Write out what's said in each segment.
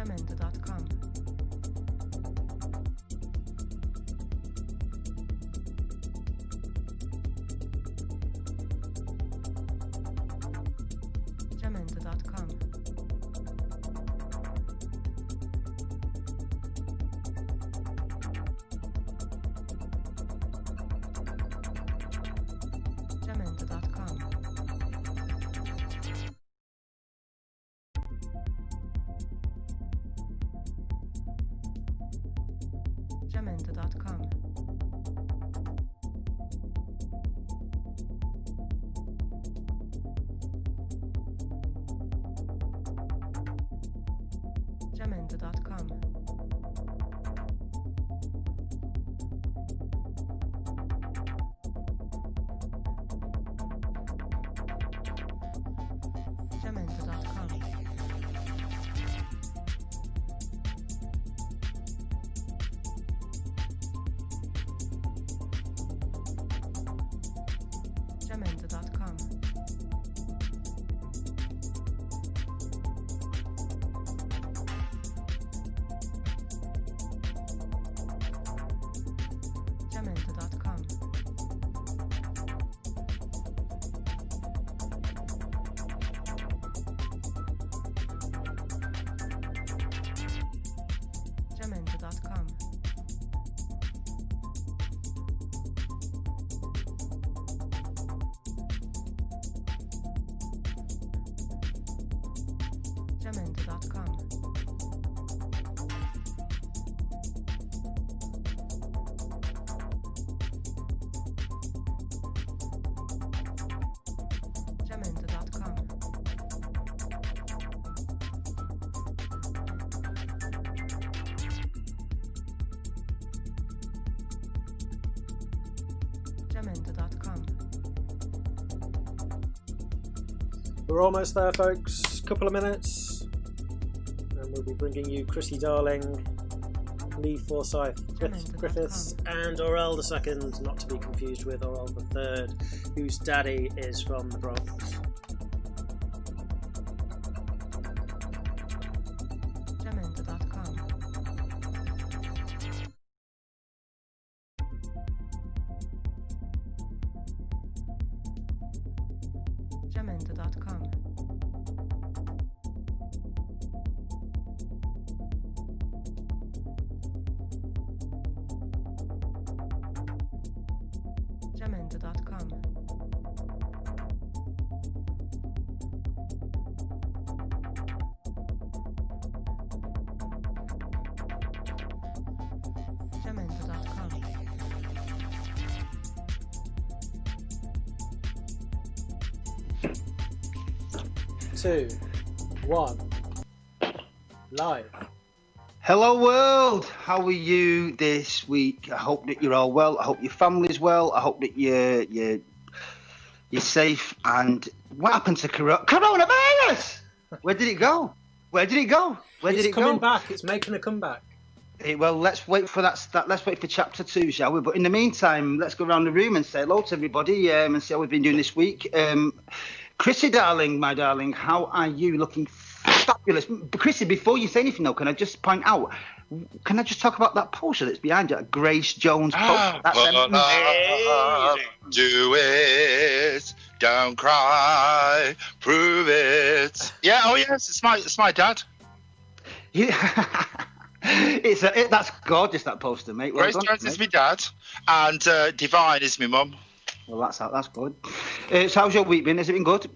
Jamendo.com. Jamendo.com. Jamendo.com. Jamendo.com. Jamendo.com. Jamendo.com. Jamendo.com. Jamendo.com. Jamendo.com. Jamendo.com. 'Jamendo.com. We're almost there, folks. Couple of minutes, and we'll be bringing you Chrissy Darling, Lee Forsyth Griffiths, and Orel II, not to be confused with Orel III, whose daddy is from the Bronx. Jamendo.com. Jamendo.com. Jamendo.com. Jamendo.com. Two, one, live. Hello world, how are you this week? I hope that you're all well. I hope your family's well. I hope that you're safe. And what happened to coronavirus? Where did it go? Where did it go? Where did it go? It's coming back. It's making a comeback. Well, let's wait for that. Let's wait for chapter 2, shall we? But in the meantime, let's go around the room and say hello to everybody and see how we've been doing this week. Chrissy, darling, my darling, how are you? Looking fabulous. Chrissy, before you say anything, though, can I just point out? Can I just talk about that poster that's behind you? Grace Jones poster. That's amazing. Do it. Don't cry. Prove it. Yeah. Oh yes, it's my dad. Yeah. That's gorgeous, that poster, mate. Well Grace done, Jones mate. is my dad, and Divine is my mum. Well, that's good. So how's your week been? Has it been good?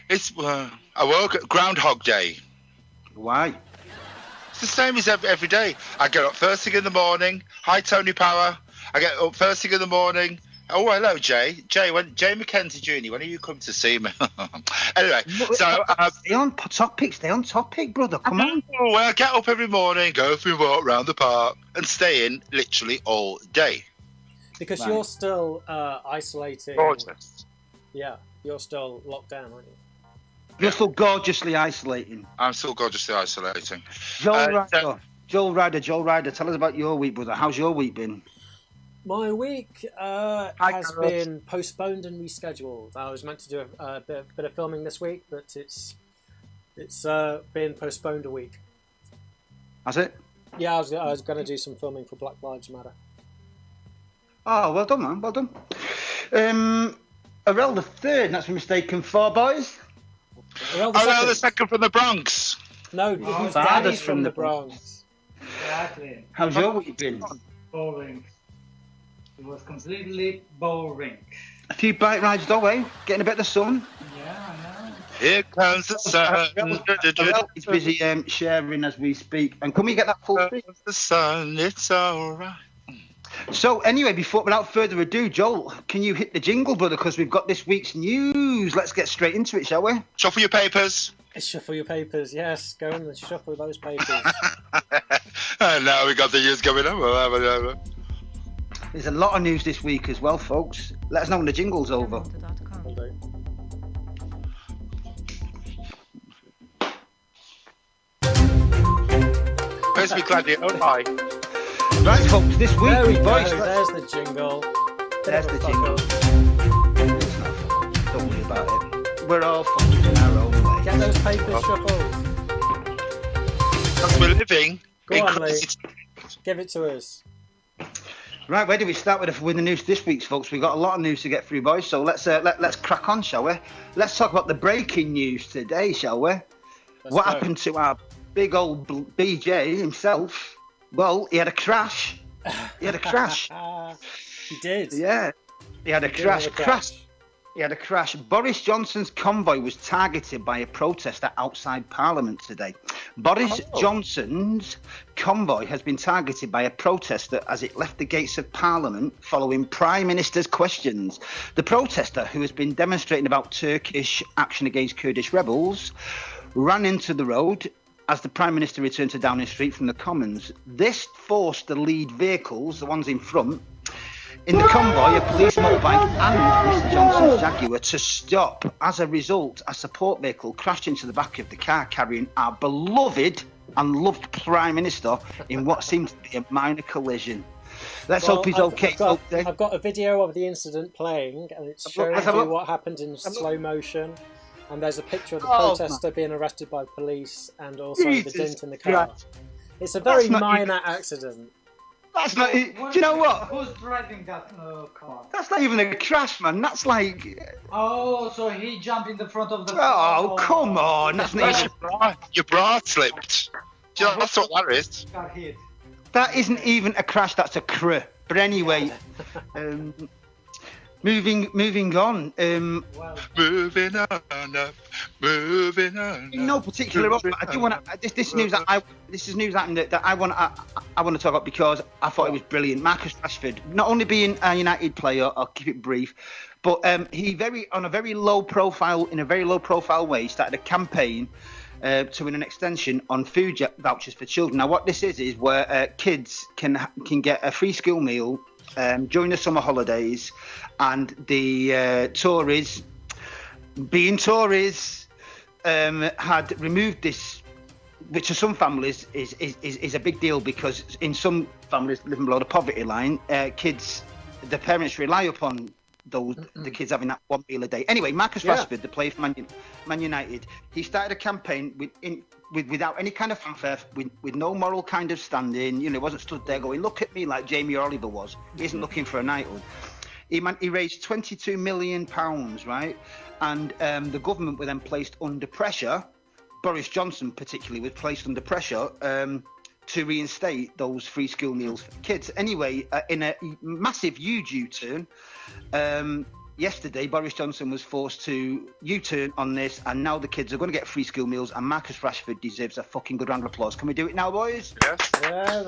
It's I woke up Groundhog Day. Why? It's the same as every day. I get up first thing in the morning. Hi, Tony Power. I get up first thing in the morning. Oh, hello, Jay. Jay McKenzie Jr., when are you come to see me? Anyway, so... stay on topic, brother. Come on. Well, I get up every morning, go for a walk around the park, and stay in literally all day. Because you're still isolating. Gorgeous. Yeah, you're still locked down, aren't you? You're still gorgeously isolating. I'm still gorgeously isolating. Joel Ryder, tell us about your week, brother. How's your week been? My week has been postponed and rescheduled. I was meant to do a bit of filming this week, but it's been postponed a week. Has it? Yeah, I was going to do some filming for Black Lives Matter. Oh, well done, man. Well done. Arel the third, that's been mistaken for, boys. Arel the second from the Bronx. No, his daddy's from the Bronx. Exactly. How's your week been? Boring. It was completely boring. A few bike rides though, eh? Getting a bit of the sun. Yeah, I know. Here comes the sun. Arel is busy sharing as we speak. And can we get that full screen? The sun, it's all right. So anyway, without further ado, Joel, can you hit the jingle, brother? Because we've got this week's news. Let's get straight into it, shall we? Shuffle your papers. Shuffle your papers, yes. Go and shuffle those papers. And now we got the news coming up. There's a lot of news this week as well, folks. Let us know when the jingle's over. Jamendo.com. Will do. First we glad you. Oh, hi. Right, folks, this week, There we go. boys. There's the jingle. There's Bit of the a jingle. fuck-up. It's not fucking. Don't worry about it. We're all fucking in our own way. Get those papers shuffled. Because we're living Go in on, crazy Lee. Give it to us. Right, where do we start with the news this week, folks? We've got a lot of news to get through, boys. So let's crack on, shall we? Let's talk about the breaking news today, shall we? What go. happened to our big old BJ himself? Well, he had a crash. He had a crash. He did. Yeah, he had a He did crash. have a crash. He had a crash. Boris Johnson's convoy was targeted by a protester outside Parliament today. Boris Johnson's convoy has been targeted by a protester as it left the gates of Parliament following Prime Minister's questions. The protester, who has been demonstrating about Turkish action against Kurdish rebels, ran into the road as the Prime Minister returned to Downing Street from the Commons. This forced the lead vehicles, the ones in front, in the convoy, a police motorbike and Mr. Johnson's Jaguar to stop. As a result, a support vehicle crashed into the back of the car carrying our beloved and loved Prime Minister in what seems to be a minor collision. Let's hope he's okay. I've got a video of the incident playing, and it's showing you what happened in slow motion. And there's a picture of the protester being arrested by police, and also the dent in the car. Christ. It's a very minor accident. That's not. Do you know what? Who's driving that car? That's not even a crash, man. That's like. Oh, so he jumped in the front of the Oh, come on. That's not even, Your bra slipped. Do you know, that's what that is. Got hit. that isn't even a crash. That's a cr. But anyway, moving on. Well, Moving on up, moving on. In no particular order, I do want to. This news that I want to talk about because I thought it was brilliant. Marcus Rashford, not only being a United player, I'll keep it brief, but he in a very low profile way, started a campaign to win an extension on food vouchers for children. Now, what this is where kids can get a free school meal during the summer holidays, and the Tories, being Tories, had removed this, which to some families is a big deal, because in some families living below the poverty line, the parents rely upon the kids having that one meal a day. Anyway, Marcus Rashford, the player for Man United, he started a campaign without any kind of fanfare, with no moral kind of standing. You know, he wasn't stood there going, "Look at me," like Jamie Oliver was. He isn't looking for a knighthood. He raised £22 million, right? And the government were then placed under pressure. Boris Johnson, particularly, was placed under pressure to reinstate those free school meals for kids. Anyway, in a massive huge U-turn, yesterday Boris Johnson was forced to U-turn on this, and now the kids are going to get free school meals, and Marcus Rashford deserves a fucking good round of applause. Can we do it now, boys? Yes. Yeah.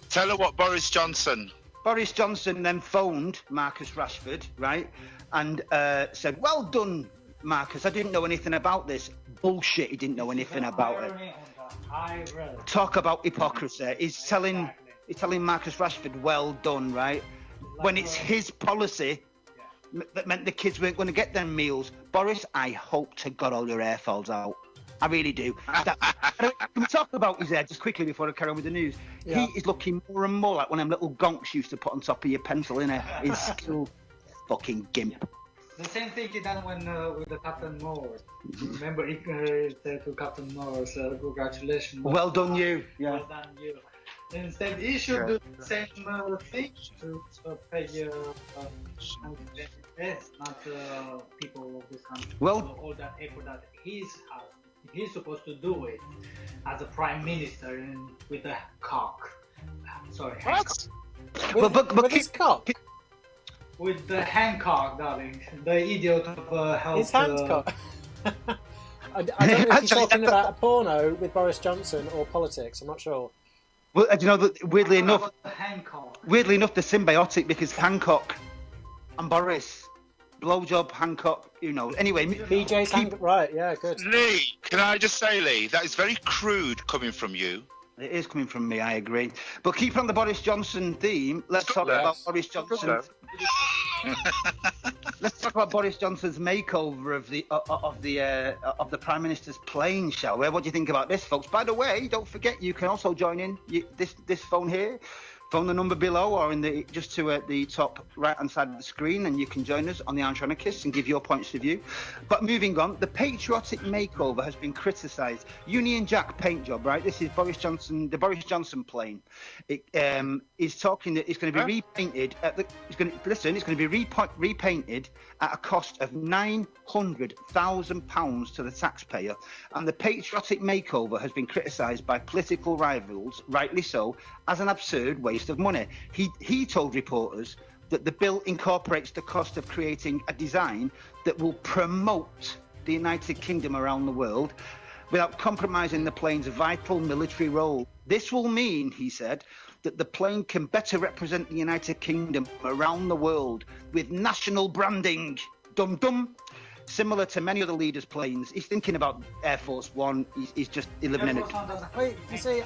Tell her what Boris Johnson then phoned Marcus Rashford, right, and said, "Well done, Marcus. I didn't know anything about this." Bullshit, he didn't know anything about it. Talk about hypocrisy. He's telling Marcus Rashford, "Well done," right? When it's his policy that meant the kids weren't going to get them meals. Boris, I hope to God all your hair falls out. I really do. Can we talk about his hair just quickly before I carry on with the news? Yeah. He is looking more and more like one of them little gonks you used to put on top of your pencil in school. Fucking gimp. The same thing he done when with the Captain Morse. Remember, he said to Captain Morse, "Congratulations." Well done, you. Yeah. Well done, you. Instead, he should do the same thing to pay not people of this country. Well- all that effort that he's supposed to do it as a prime minister and with a cock. Sorry, Hancock. With his cock. With the Hancock, darling. The idiot of health. His Hancock. I don't know if you're Actually, talking about a porno with Boris Johnson or politics. I'm not sure. Well, do you know that weirdly enough, Hancock. they're symbiotic because Hancock and Boris, blowjob Hancock, you know. Anyway, BJ's Hancock. Right, yeah, good. Lee, can I just say, Lee, that is very crude coming from you. it is coming from me. I agree. But keep on the Boris Johnson theme. Let's talk about Boris Johnson. Let's talk about Boris Johnson's makeover of the Prime Minister's plane, shall we? What do you think about this, folks? By the way, don't forget you can also join in this phone here. Phone the number below or in the just to the top right-hand side of the screen, and you can join us on the Armchair Anarchists and give your points of view. But moving on, the patriotic makeover has been criticised. Union Jack paint job, right? This is Boris Johnson, the Boris Johnson plane. It is talking that it's going to be repainted. It's going to be repainted at a cost of £900,000 to the taxpayer. And the patriotic makeover has been criticised by political rivals, rightly so, as an absurd waste of money. He told reporters that the bill incorporates the cost of creating a design that will promote the United Kingdom around the world without compromising the plane's vital military role. This will mean, he said, that the plane can better represent the United Kingdom around the world with national branding. Dum dum. Similar to many other leaders' planes. He's thinking about Air Force One. He's just eliminating. Wait, you see,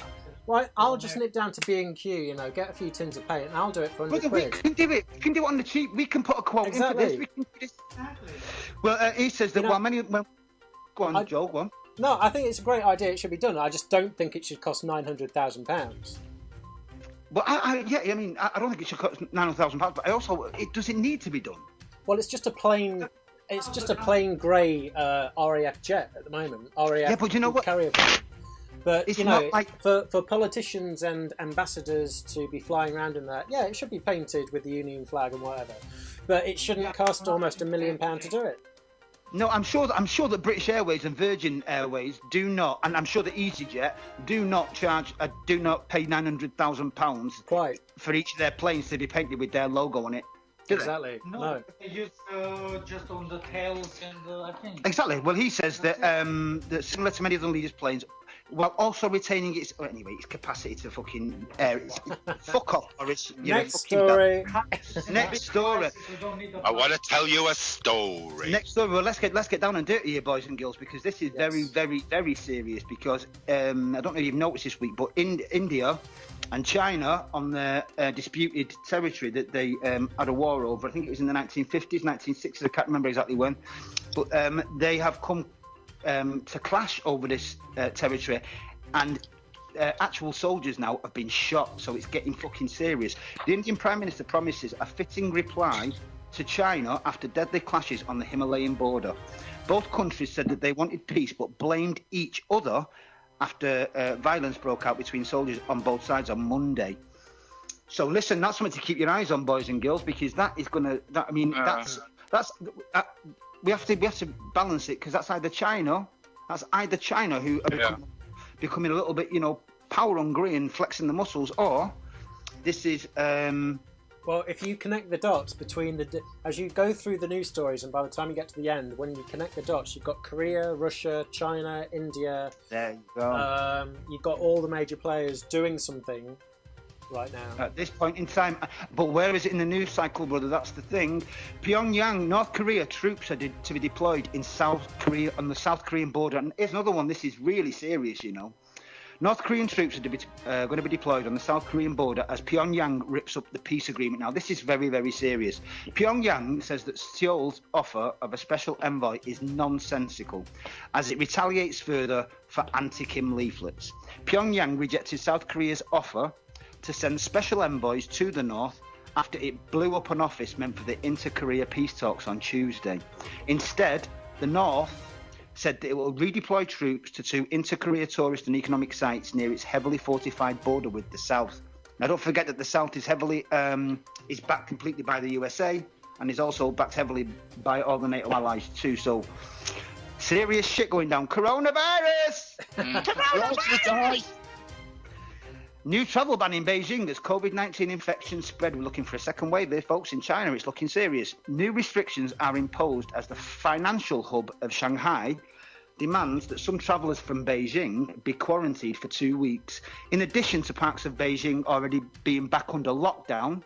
right, I'll just nip down to B&Q, get a few tins of paint, and I'll do it for £100. We can do it. We can do it on the cheap. We can put a quote into this. We can do this. Well, he says that while many... Go on, Joel, go on. No, I think it's a great idea. It should be done. I just don't think it should cost £900,000. Well, I don't think it should cost £900,000, but does it need to be done? Well, it's just a plain... It's just a plain grey RAF jet at the moment. RAF, yeah, but you know what? Carrier. But it's not like... for politicians and ambassadors to be flying around in that, yeah, it should be painted with the Union flag and whatever. But it shouldn't cost almost £1 million to do it. No, I'm sure that British Airways and Virgin Airways do not, and I'm sure that EasyJet do not pay £900,000 quite for each of their planes to be painted with their logo on it. Exactly. No. They use just on the tails and I think. Exactly. Well, he says that that similar to many other leaders' planes, while also retaining its capacity to fucking air. Fuck off, Boris. Next story. Next story. I want to tell you a story. Next story. Well, let's get down and dirty here, boys and girls, because this is very, very, very serious. Because I don't know if you've noticed this week, but in India and China on their disputed territory that they had a war over. I think it was in the 1950s, 1960s. I can't remember exactly when, but they have come to clash over this territory, and actual soldiers now have been shot. So it's getting fucking serious. The Indian Prime Minister promises a fitting reply to China after deadly clashes on the Himalayan border. Both countries said that they wanted peace, but blamed each other after violence broke out between soldiers on both sides on Monday. So listen, that's something to keep your eyes on, boys and girls, because that is gonna. We have to balance it, because that's either China who are becoming a little bit, power hungry and flexing the muscles, or this is. Well, if you connect the dots between as you go through the news stories, and by the time you get to the end, when you connect the dots, you've got Korea, Russia, China, India. There you go. You've got all the major players doing something right now. At this point in time, but where is it in the news cycle, brother? That's the thing. Pyongyang, North Korea troops are to be deployed in South Korea on the South Korean border, and here's another one. This is really serious, North Korean troops are going to be deployed on the South Korean border as Pyongyang rips up the peace agreement. Now, this is very, very serious. Pyongyang says that Seoul's offer of a special envoy is nonsensical, as it retaliates further for anti-Kim leaflets. Pyongyang rejected South Korea's offer to send special envoys to the north after it blew up an office meant for the inter-Korea peace talks on Tuesday. Instead, the North said that it will redeploy troops to 2 inter-Korea tourist and economic sites near its heavily fortified border with the South. Now, don't forget that the South is heavily is backed completely by the USA and is also backed heavily by all the NATO allies too. So, serious shit going down. Coronavirus! Coronavirus! New travel ban in Beijing as COVID-19 infections spread. We're looking for a second wave there, folks. In China, it's looking serious. New restrictions are imposed as the financial hub of Shanghai demands that some travellers from Beijing be quarantined for 2 weeks. In addition to parts of Beijing already being back under lockdown,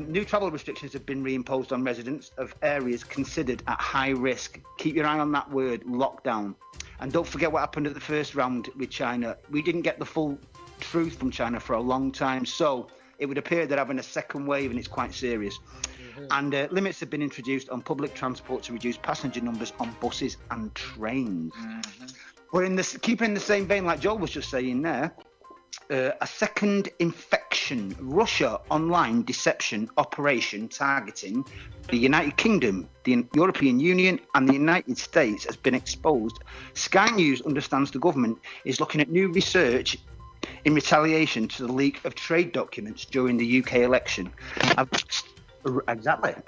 new travel restrictions have been reimposed on residents of areas considered at high risk. Keep your eye on that word, lockdown. And don't forget what happened at the first round with China. We didn't get the full truth from China for a long time, so it would appear they're having a second wave and it's quite serious. And limits have been introduced on public transport to reduce passenger numbers on buses and trains. But keeping in the same vein like Joel was just saying there, a second infection, Russia online deception operation targeting the United Kingdom, the European Union and the United States has been exposed. Sky News understands the government is looking at new research in retaliation to the leak of trade documents during the UK election. A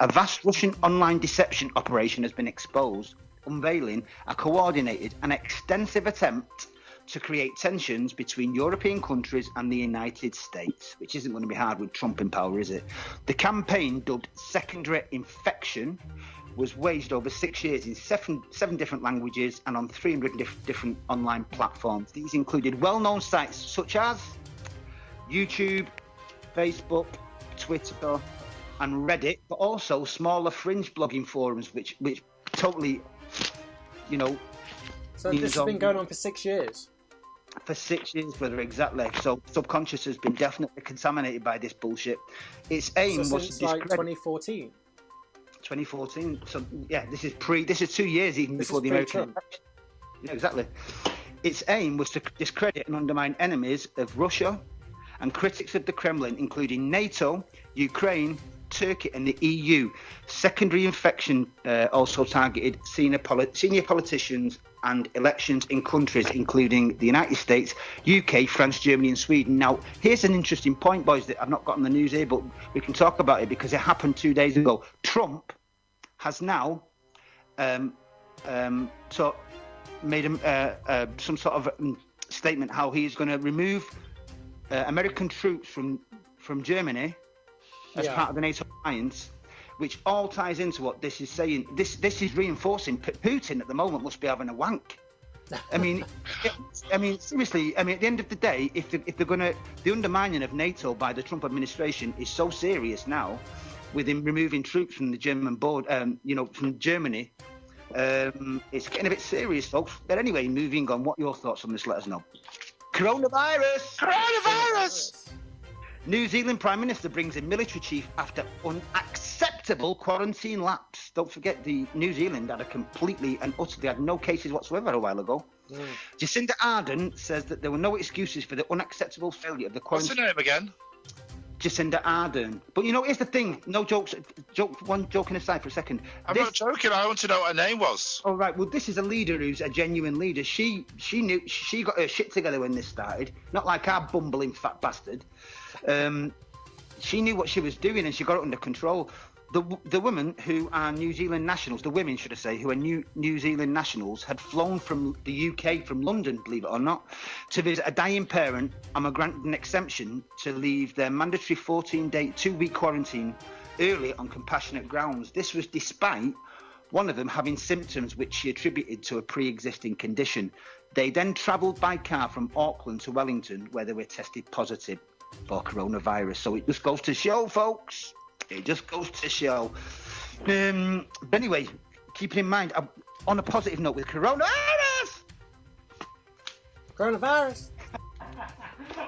vast Russian online deception operation has been exposed, unveiling a coordinated and extensive attempt to create tensions between European countries and the United States, which isn't going to be hard with Trump in power, is it? The campaign, dubbed Secondary Infection, was waged over 6 years in seven different languages and on 300 different online platforms. These included well-known sites such as YouTube, Facebook, Twitter, and Reddit, but also smaller fringe blogging forums, which totally, you know. So this has been going on for 6 years. For 6 years, brother, exactly. So subconscious has been definitely contaminated by this bullshit. Its aim was since like 2014. 2014. So yeah, this is 2 years even before the American election. Yeah, exactly. Its aim was to discredit and undermine enemies of Russia and critics of the Kremlin, including NATO, Ukraine, Turkey and the EU. Secondary infection also targeted senior politicians and elections in countries including the United States, UK, France, Germany and Sweden. Now, here's an interesting point, boys, that I've not got on the news here, but we can talk about it because it happened 2 days ago. Trump has now made some sort of statement how he's going to remove American troops from Germany as part of the NATO alliance, which all ties into what this is saying. This is reinforcing Putin at the moment must be having a wank. I mean, seriously. I mean, at the end of the day, if they're going to, the undermining of NATO by the Trump administration is so serious now, with him removing troops from the German board, from Germany. It's getting a bit serious, folks. But anyway, moving on. What are your thoughts on this? Let us know. Coronavirus! New Zealand Prime Minister brings in military chief after unacceptable quarantine lapse. Don't forget, the New Zealand had had no cases whatsoever a while ago. Jacinda Ardern says that there were no excuses for the unacceptable failure of the quarantine. What's her name again? Jacinda Ardern. But here's the thing. No jokes. One joking aside for a second. I'm not joking. I want to know what her name was. All right. Well, this is a leader who's a genuine leader. She got her shit together when this started. Not like our bumbling fat bastard. She knew what she was doing and she got it under control. The women who are New Zealand nationals, the women, should I say, who are New Zealand nationals, had flown from the UK, from London, believe it or not, to visit a dying parent and were granted an exemption to leave their mandatory 14-day, 2-week quarantine early on compassionate grounds. This was despite one of them having symptoms which she attributed to a pre-existing condition. They then travelled by car from Auckland to Wellington, where they were tested positive for coronavirus. So it just goes to show, folks. It just goes to show. But anyway, keeping in mind, on a positive note with coronavirus.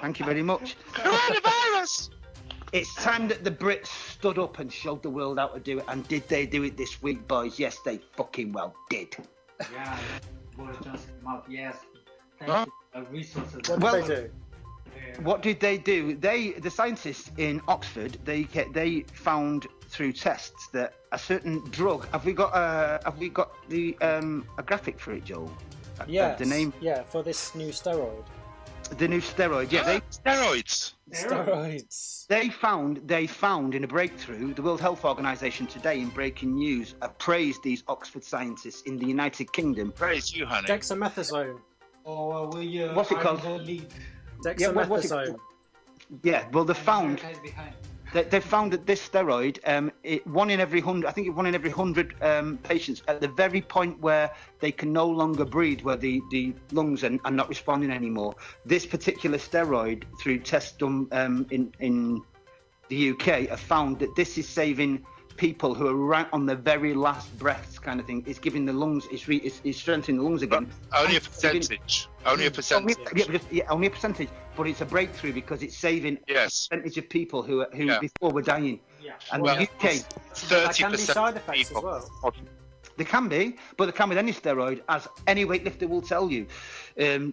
Thank you very much. Coronavirus! It's time that the Brits stood up and showed the world how to do it. And did they do it this week, boys? Yes, they fucking well did. Yeah, Boris Johnson came out. Yes, thanks to resources. What did they do? What did they do? The scientists in Oxford, they found through tests that a certain drug. Have we got the a graphic for it, Joel? Yes. The name. Yeah, for this new steroid. The new steroid. Yeah, Steroids. Steroids. They found in a breakthrough. The World Health Organization today, in breaking news, have praised these Oxford scientists in the United Kingdom. Praise you, honey. Dexamethasone. Or What's it called? Dexamethasone. Yeah, well, they found that this steroid, one in every 100, I think 1 in every 100 patients, at the very point where they can no longer breathe, where the lungs are not responding anymore. This particular steroid, through tests done in the UK, have found that this is saving people who are right on the very last breaths, kind of thing. It's giving the lungs, it's strengthening the lungs again. But only a percentage. Only a percentage. Only a percentage. But it's a breakthrough because it's saving a percentage of people who before were dying. Yeah. And Well, the UK, 30% There can be side effects people. as well. there can be, but there can with any steroid, as any weightlifter will tell you.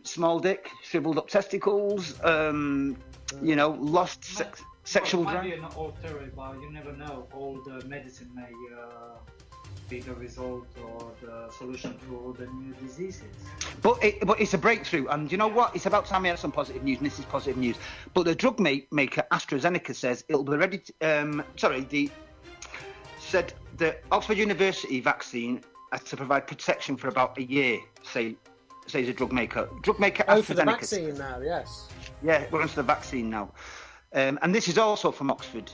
Small dick, shriveled up testicles, lost sexual Might drive. be an old theory, but you never know. All the medicine may be the result or the solution to all the new diseases. But it's a breakthrough, and you know what? It's about time we had some positive news, and this is positive news. But the drug maker AstraZeneca says it'll be ready. Said the Oxford University vaccine has to provide protection for about a year. Says the drug maker. Drug maker AstraZeneca. Oh, for the vaccine now, yes. Yeah, we're onto the vaccine now, and this is also from Oxford.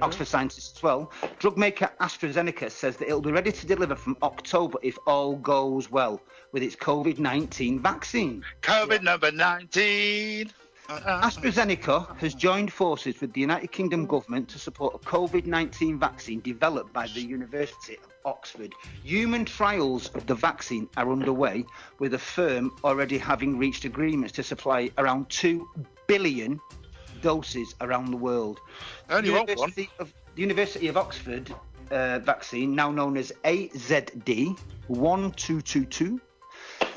Oxford scientists as well. Drug maker AstraZeneca says that it'll be ready to deliver from October if all goes well with its COVID-19 vaccine. COVID number 19. AstraZeneca has joined forces with the United Kingdom government to support a COVID-19 vaccine developed by the University of Oxford. Human trials of the vaccine are underway, with the firm already having reached agreements to supply around 2 billion doses around the world. Only want one. The University of Oxford vaccine, now known as AZD1222,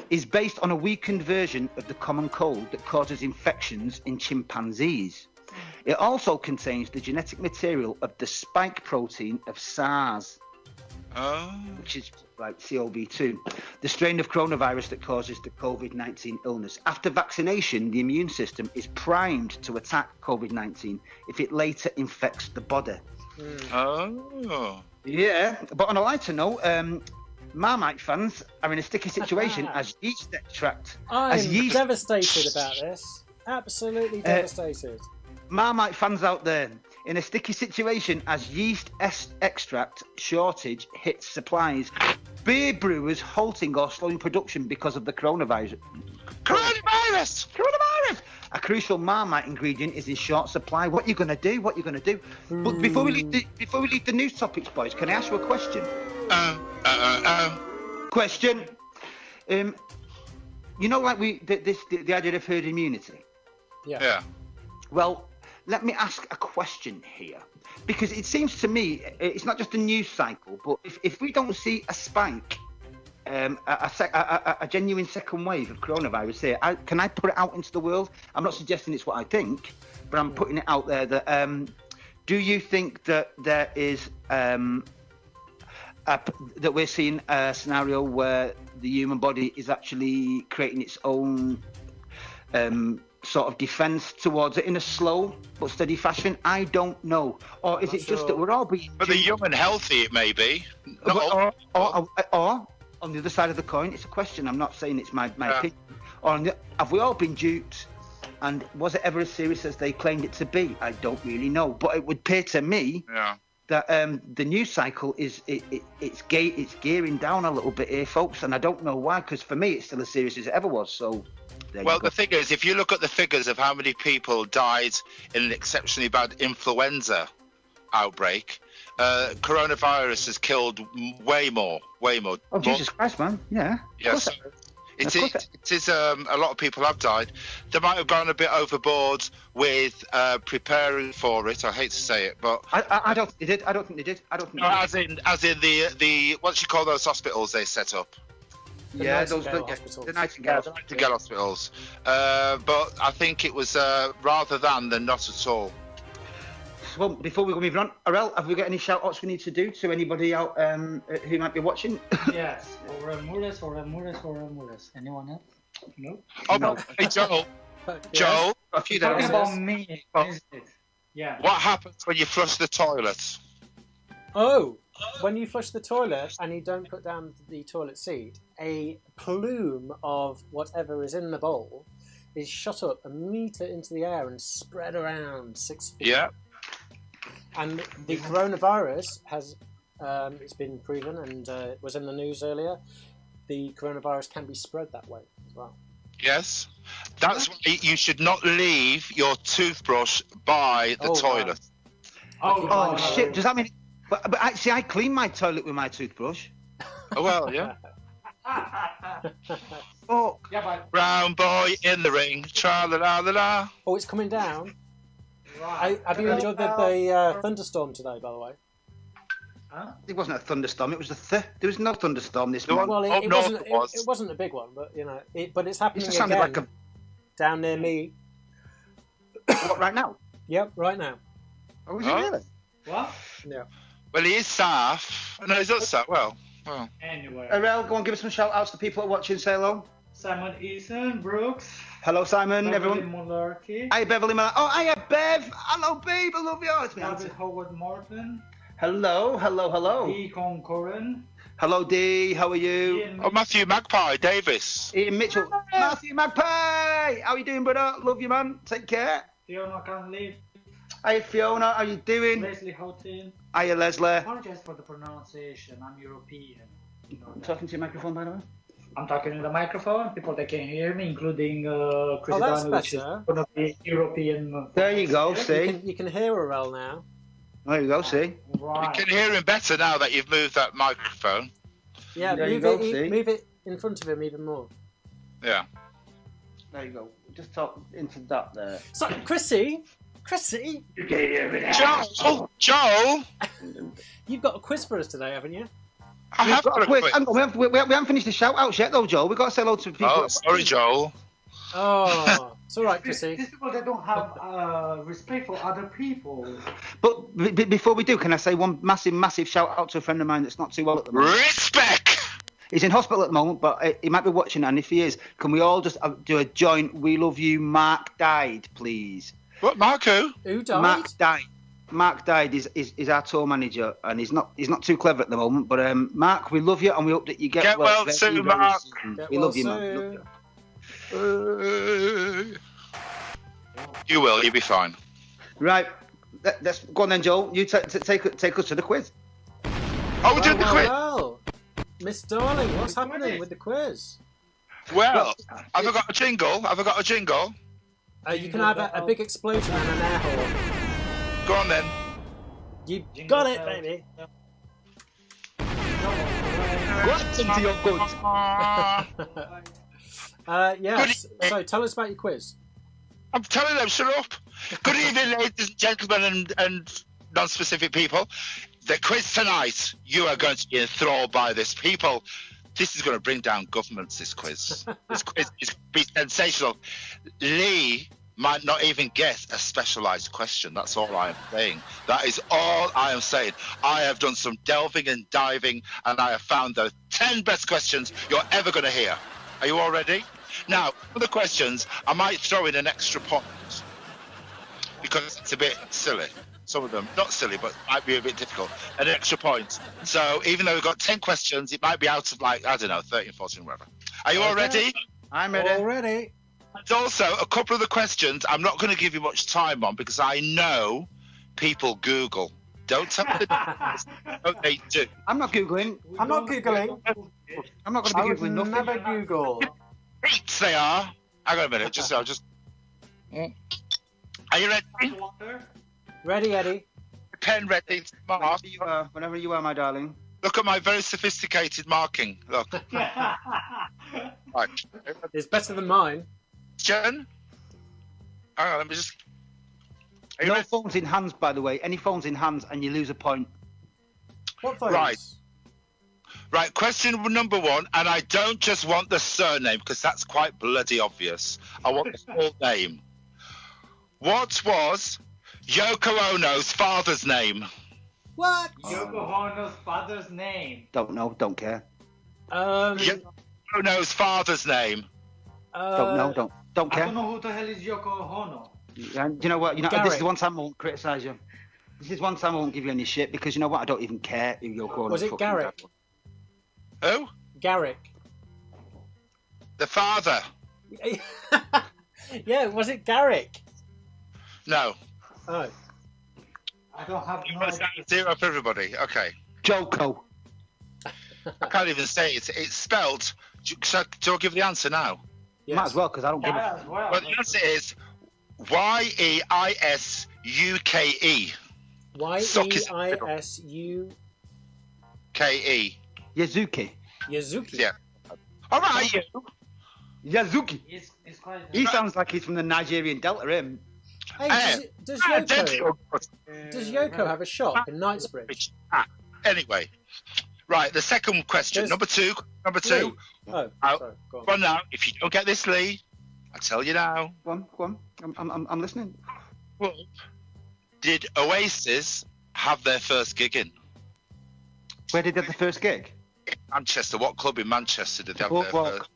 is based on a weakened version of the common cold that causes infections in chimpanzees. It also contains the genetic material of the spike protein of SARS, which is like CoV-2, the strain of coronavirus that causes the COVID-19 illness. After vaccination, the immune system is primed to attack COVID-19 if it later infects the body. Oh. Yeah, but on a lighter note, Marmite fans are in a sticky situation as yeast extract. I'm devastated about this. Absolutely devastated. Marmite fans out there, in a sticky situation as yeast extract shortage hits supplies. Beer brewers halting or slowing production because of the coronavirus. Coronavirus! A crucial Marmite ingredient is in short supply. What are you going to do? But before we leave the news topics, boys, can I ask you a question? Question. You know, like the idea of herd immunity. Yeah. Well, let me ask a question here, because it seems to me it's not just a news cycle, but if we don't see a spike, a genuine second wave of coronavirus here, can I put it out into the world? I'm not suggesting it's what I think, but I'm putting it out there that do you think that there is that we're seeing a scenario where the human body is actually creating its own sort of defence towards it in a slow but steady fashion? I don't know. Or is it just that we're all being... For the young and healthy, it may be. Or on the other side of the coin, it's a question. I'm not saying it's my opinion. Or have we all been duped? And was it ever as serious as they claimed it to be? I don't really know. But it would appear to me that the news cycle is it's gearing down a little bit here, folks. And I don't know why, because for me, it's still as serious as it ever was. So... Well, the thing is, if you look at the figures of how many people died in an exceptionally bad influenza outbreak, coronavirus has killed way more. Oh, Jesus Christ, man. Yeah. Yes. It is a lot of people have died. They might have gone a bit overboard with preparing for it. I hate to say it, but I don't think they did. As in the what do you call those hospitals they set up? Nightingale hospitals. The Nightingale. The Nightingale hospitals. But I think it was rather than not at all. Well, before we go moving on, Arel, have we got any shout-outs we need to do to anybody out who might be watching? Yes. Mures. Anyone else? No. Oh, No. Hey, Joel. Yeah. Joel, A few Talking days. about me, is it? Yeah. what happens when you flush the toilet? Oh, when you flush the toilet and you don't put down the toilet seat, a plume of whatever is in the bowl is shot up a metre into the air and spread around 6 feet. Yeah. And the coronavirus has, it's been proven, and it was in the news earlier, the coronavirus can be spread that way as well. Yes. That's why you should not leave your toothbrush by the toilet. Oh, shit. Does that mean... But actually, I clean my toilet with my toothbrush. Oh, well, yeah. Oh, Yeah, but Brown boy in the ring. Tra-la-la-la-la. Oh, it's coming down. right. Have you enjoyed the thunderstorm today, by the way? Huh? it wasn't a thunderstorm. It was there was no thunderstorm this There morning. Well, Up it north wasn't. it was. It wasn't a big one, but you know, but it's happening It just again sounded like a... down near me. What, right now? Yep, right now. Oh, is it Oh. really? What? Yeah. Well, he is south. No, he's not south. Well. Anyway. Arel, go on, give us some shout-outs to people who are watching. Say hello. Simon Eason, Brooks. Hello, Simon, Beverly everyone. Mularkey. Hi, Beverly. Oh, hiya, Bev. Hello, babe. I love you. Oh, it's me, David Auntie. Howard Morton. Hello. E. Concoran. Hello, D. How are you? Ian Oh, Matthew Magpie Davis. Ian Mitchell. Matthew Magpie. How you doing, brother? Love you, man. Take care. Fiona Conley. Hi, Fiona. How you doing? Leslie Houghton. Hiya, Leslie. Apologize for the pronunciation. I'm European. You know I'm that. talking to your microphone, by the way. I'm talking in the microphone. People that can hear me, including Chris that's Dunn, which is better. one of the European. There you go. See. You can hear Arel now. There you go. See. You Right. can hear him better now that you've moved that microphone. Yeah, There you move go, it. see? Move it in front of him even more. Yeah. There you go. Just talk into that there. So, Chrissy, You can hear me now. Joel, you've got a quiz for us today, haven't you? I have got a Wait, quiz. hang on, we haven't finished the shout-outs yet, though, Joel. We've got to say hello to people. Oh, sorry, Joel. Oh, it's all right, These Chrissy. people that don't have respect for other people. But before we do, can I say one massive shout-out to a friend of mine that's not too well at the moment? Respect. He's in hospital at the moment, but he might be watching, and if he is, can we all just do a joint "We love you"? Mark died, please. What, Marco? Who died? Mark died. Is our tour manager, and he's not too clever at the moment. But Mark, we love you, and we hope that you get well very, soon, very Mark. soon. Get We well love you, man. We soon. love you. You will. You'll be fine. Right, let's go on then, Joel. You take us to the quiz. Oh, we're doing the quiz. Well, Miss Darling, what's happening with the quiz? Well, have I got a jingle? You can have a big explosion and an air horn. Go on then. You Jingle got it, bells. baby. Welcome to your good. Yes. So tell us about your quiz. I'm telling them, shut up. Good evening, ladies and gentlemen and non-specific people. The quiz tonight, you are going to be enthralled by this. People, this is going to bring down governments, this quiz. This quiz is going to be sensational. Lee might not even get a specialised question. That's all I am saying. That is all I am saying. I have done some delving and diving, and I have found the 10 best questions you're ever going to hear. Are you all ready? Now, for the questions, I might throw in an extra point because it's a bit silly. Some of them, not silly, but might be a bit difficult. An extra point. So even though we've got 10 questions, it might be out of 13, 14, whatever. Are you all ready? I'm ready. Already. And also, a couple of the questions I'm not going to give you much time on because I know people Google. Don't tell me what they do. I'm not googling. I'm not Googling. I'm not going I to would be googling nothing. never Google. Great, they are. Hang on a minute. Are you ready? Ready, Eddie? Pen ready, mark. Whenever you are, my darling. Look at my very sophisticated marking. Look. Right. It's better than mine. Jen? Hang on, let me just... Are you No ready? phones in hands, by the way. Any phones in hands, and you lose a point. What phones? Right. Right, question number 1, and I don't just want the surname because that's quite bloody obvious. I want the full name. What was Yoko Ono's father's name? What? Yoko Ono's father's name. Don't know. Don't care. Yoko Ono's father's name. Don't know. Don't I care. don't know who the hell is Yoko Ono. And you know what? This Garrick. is the one time I won't criticise you. This is one time I won't give you any shit because you know what? I don't even care who Yoko Ono Was it fucking Garrick? dad Who? Garrick. The father. Yeah, was it Garrick? No. Oh. I don't have You no must idea. have 0 for everybody. Okay. Joko. I can't even say it. It's spelled. Do I give the answer now? Yes. Might as well because I don't give Yeah, a. as well. Well, the answer is Yeisuke. Yeisu Ke. Yazuki. Yazuki. Yeah. All right, you. Yazuki. It's quite. He sounds like he's from the Nigerian Delta. Him. Hey, does Yoko have a shop in Knightsbridge? Anyway, right. The second question, Just- number two. Lee. Oh, Out. sorry. Go on. Well, now, if you don't get this, Lee, I tell you now. Go on. I'm listening. Well, did Oasis have their first gig in Where did they have the first gig? Manchester? What club in Manchester did they have their Boardwalk. first?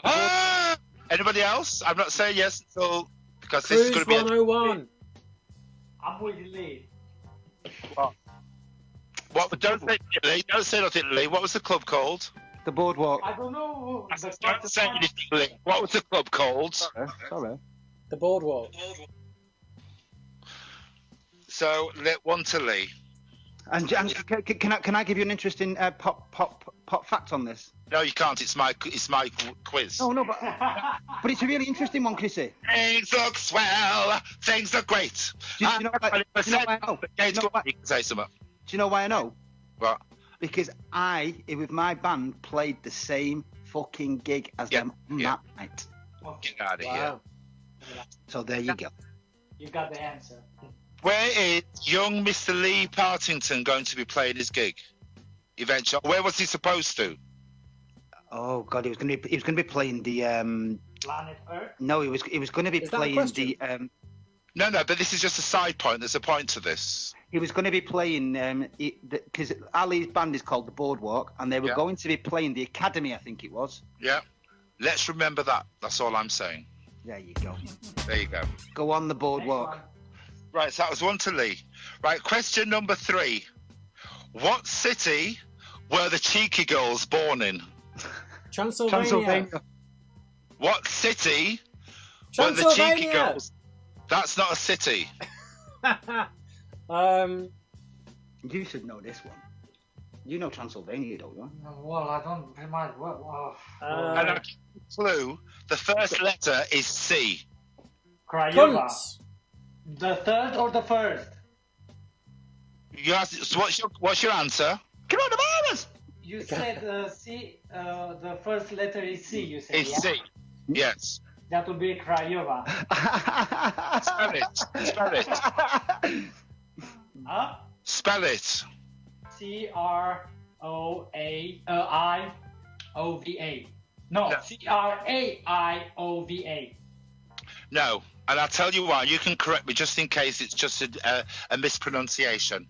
Ah! Anybody else? I'm not saying yes until because this is Cruise going to be. 101. I'm with Lee. What? Don't say Lee. Don't say nothing, Lee. What was the club called? The Boardwalk. I don't know. Don't say anything, Lee. What was the club called? Sorry. The Boardwalk. So, one to Lee. And can I give you an interesting pop fact on this? No, you can't. It's my quiz. Oh no, but it's a really interesting one, Chrissy. Things look swell. Things look great. Do you know why I know? James, Do you know why- you can say something. Do you know why I know? What? Because I, with my band, played the same fucking gig as them on that night. Get out of here. Wow. So there you go. You got the answer. Where is young Mr. Lee Partington going to be playing his gig? Eventually, where was he supposed to? Oh God, he was going to be playing the. Planet Earth. No, he was going to be Is that a playing question? the. No, but this is just a side point. There's a point to this. He was going to be playing because Ali's band is called the Boardwalk, and they were going to be playing the Academy, I think it was. Yeah. Let's remember that. That's all I'm saying. There you go. There you go. Go on the Next Boardwalk. one. Right, so that was one to Lee. Right, question number 3. What city were the Cheeky Girls born in? Transylvania. What city were the Cheeky Transylvania. Girls? That's not a city. You should know this one. You know Transylvania, don't you? Well, I don't remind. And I'll give you a clue. The first letter is C. Craiova. Cunts. The third or the first? You asked, so what's your answer? Coronavirus! You said C. The first letter is C. You said It's yeah? C. Yes. That would be Craiova. Spell it. Huh? Spell it. Craiova. No, No. Craiova. No. And I'll tell you why. You can correct me just in case it's just a mispronunciation.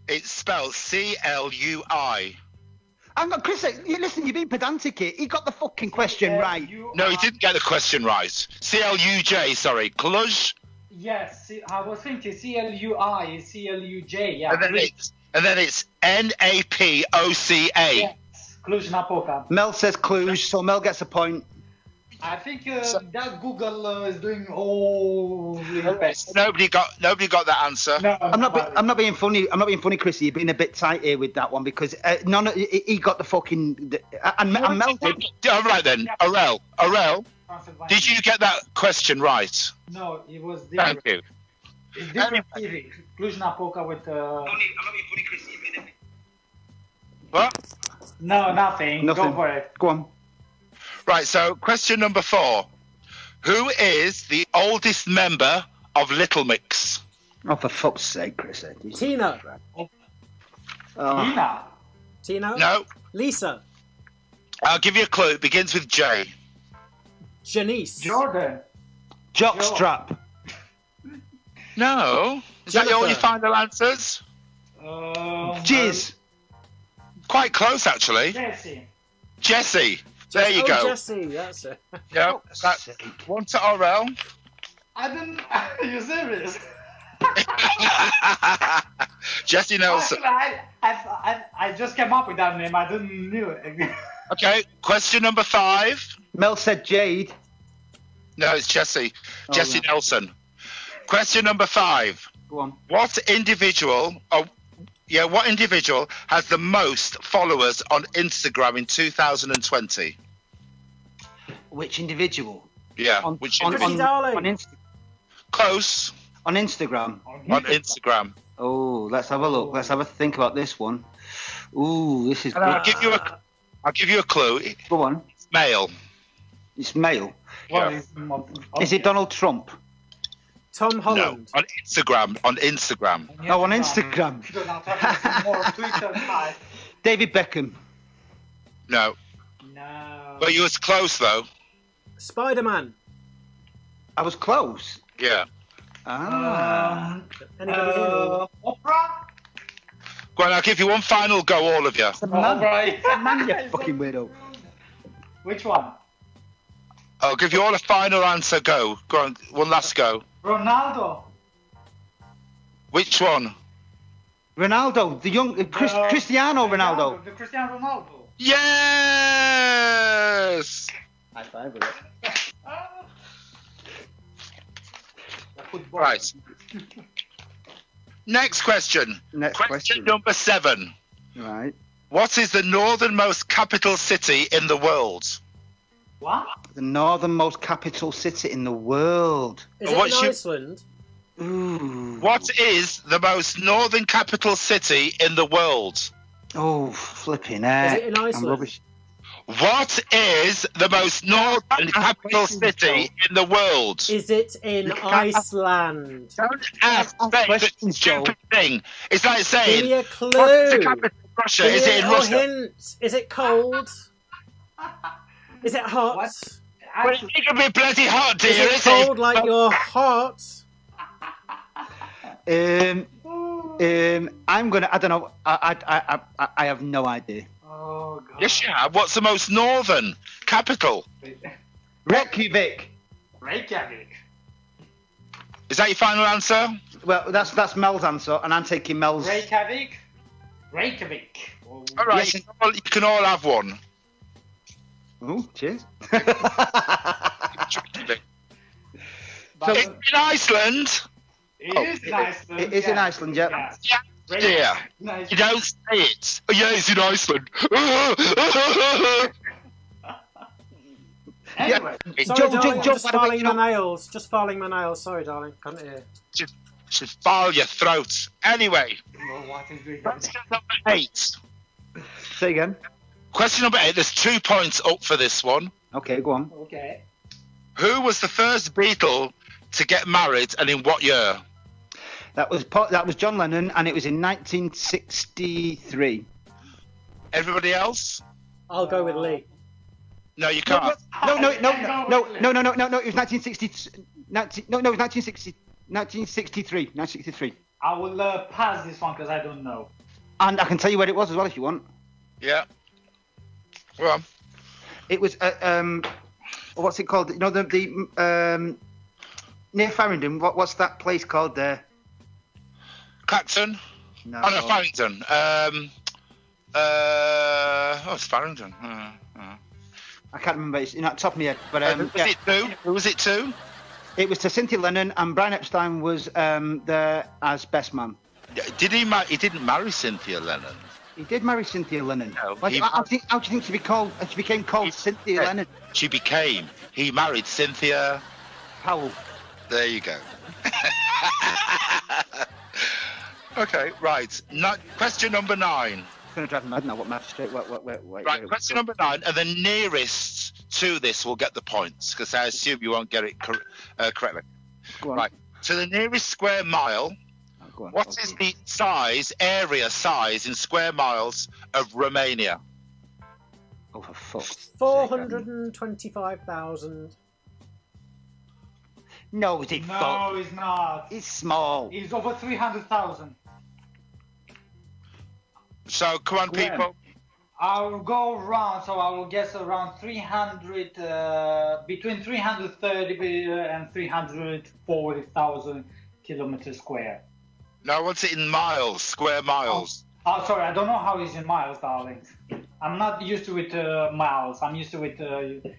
It's spelled C-L-U-I. Hang on, Chris, listen, you're being pedantic here. He got the fucking question right. No, he didn't get the question right. C-L-U-J, sorry. Cluj. Yes, I was thinking C-L-U-I is C-L-U-J. Yeah. And then it's N-A-P-O-C-A. Yes, Cluj-Napoca. Mel says Cluj, so Mel gets a point. I think that Google is doing all the best. Nobody got that answer. No, I'm not being funny. I'm not being funny, Chris. You're being a bit tight here with that one because he got the fucking and Mel did. All right then, Arel, Transylvania. did you get that question right? No, it was different. Thank you. It's different city. Cluj-Napoca with. I'm not being funny, Chris. What? No, nothing. Nothing. Go for it. Go on. Right, so question number 4. Who is the oldest member of Little Mix? Oh, for fuck's sake, Chris. Tina. Oh, Tina. Tino? No. Lisa? I'll give you a clue. It begins with J. Janice? Jordan. Jockstrap. No. Is that all your final answers? Jizz. Quite close, actually. Jessie. There you go. Jessie, that's it. Yeah. That's one to Orel. I didn't. Are you serious? Jessie Nelson. I just came up with that name. I didn't knew it. Okay. Question number 5. Mel said Jade. No, it's Jessie. Oh, Jessie right. Nelson. Question number 5. Go on. What individual has the most followers on Instagram in 2020? Which individual? Yeah. On Darling. Close. On Instagram. On Instagram. Oh, let's have a look. Let's have a think about this one. Ooh, this is And good. I'll give you a clue. Go on. It's male. It's male. Yeah. Is it Donald Trump? Tom Holland? No, on Instagram. On Instagram. Oh, on Instagram. David Beckham. No. No. But you was close though. Spider-Man? I was close. Yeah. Anybody here? Oprah? Go on, I'll give you one final go, all of you. Man, you fucking weirdo. Which one? I'll give you all a final answer. Go. Go on, one last go. Ronaldo. Which one? Ronaldo, the young Cristiano Ronaldo. The Cristiano Ronaldo. Yes! High five with it. Right. Next question. Question number 7. Right. What is the northernmost capital city in the world? What? The northernmost capital city in the world. Is it in Iceland? Ooh. What is the most northern capital city in the world? Oh, flipping heck. Is it in Iceland? I'm rubbish. What is the most northern capital city in the world? Is it in Iceland? Don't ask that stupid thing. It's like saying, Give me a clue. what's the capital of Russia? Give Is me it in a Russia? hint. Is it cold? Is it hot? What? Well, it can be bloody hot, dear. Is it cold like you're hot? I'm gonna. I don't know. I have no idea. Oh, God. Yes, you have. What's the most northern capital? Reykjavik. Reykjavik. Is that your final answer? Well, that's Mel's answer, and I'm taking Mel's. Reykjavik. Reykjavik. Oh, All right, Yes. you can all have one. Oh, cheers. It's in Iceland. It is in Iceland. It is in Iceland, yeah. Yeah, dear. Nice. You don't say it. Oh, yeah, it's in Iceland. Anyway, Sorry, Joe, darling, I'm Joe, just by the way, filing you my know- nails. Just filing my nails. Sorry, darling. Can't hear. Should file your throat. Anyway, what is doing? question number 8. Say again. Question number 8. There's 2 points up for this one. Okay, go on. Okay. Who was the first Beatle to get married, and in what year? That was John Lennon, and it was in 1963. Everybody else? I'll go with Lee. No, you can't. No. It was 1960. No, it was 1963. 1963. I will pass this one because I don't know. And I can tell you where it was as well if you want. Yeah. Well, It was what's it called? You know the near Farringdon. What's that place called there? Clacton? No. Oh, no, Farringdon. It's Farringdon. I can't remember. It's not top of my head. But Who was it to? Who was it to? it was to Cynthia Lennon, and Brian Epstein was there as best man. Did he? He didn't marry Cynthia Lennon. He did marry Cynthia Lennon. No, How he- do you think she became called Cynthia Lennon? She became. He married Cynthia. Powell. There you go. Okay, right. Question number 9. It's going to drive me mad now. What magistrate? Wait. Right, question number 9, and the nearest to this will get the points, because I assume you won't get it correctly. Go on. Right, to the nearest square mile, Go on. What is the area size in square miles of Romania? Oh, for fuck's sake. 425,000. No, is it No, it's not. It's small. It's over 300,000. So, come on, Square. people. I'll go around, so I will guess around 300, between 330 and 340,000 kilometers square. No, what's it in miles? Square miles. Oh, sorry, I don't know how it's in miles, darling. I'm not used to it miles. I'm used to it.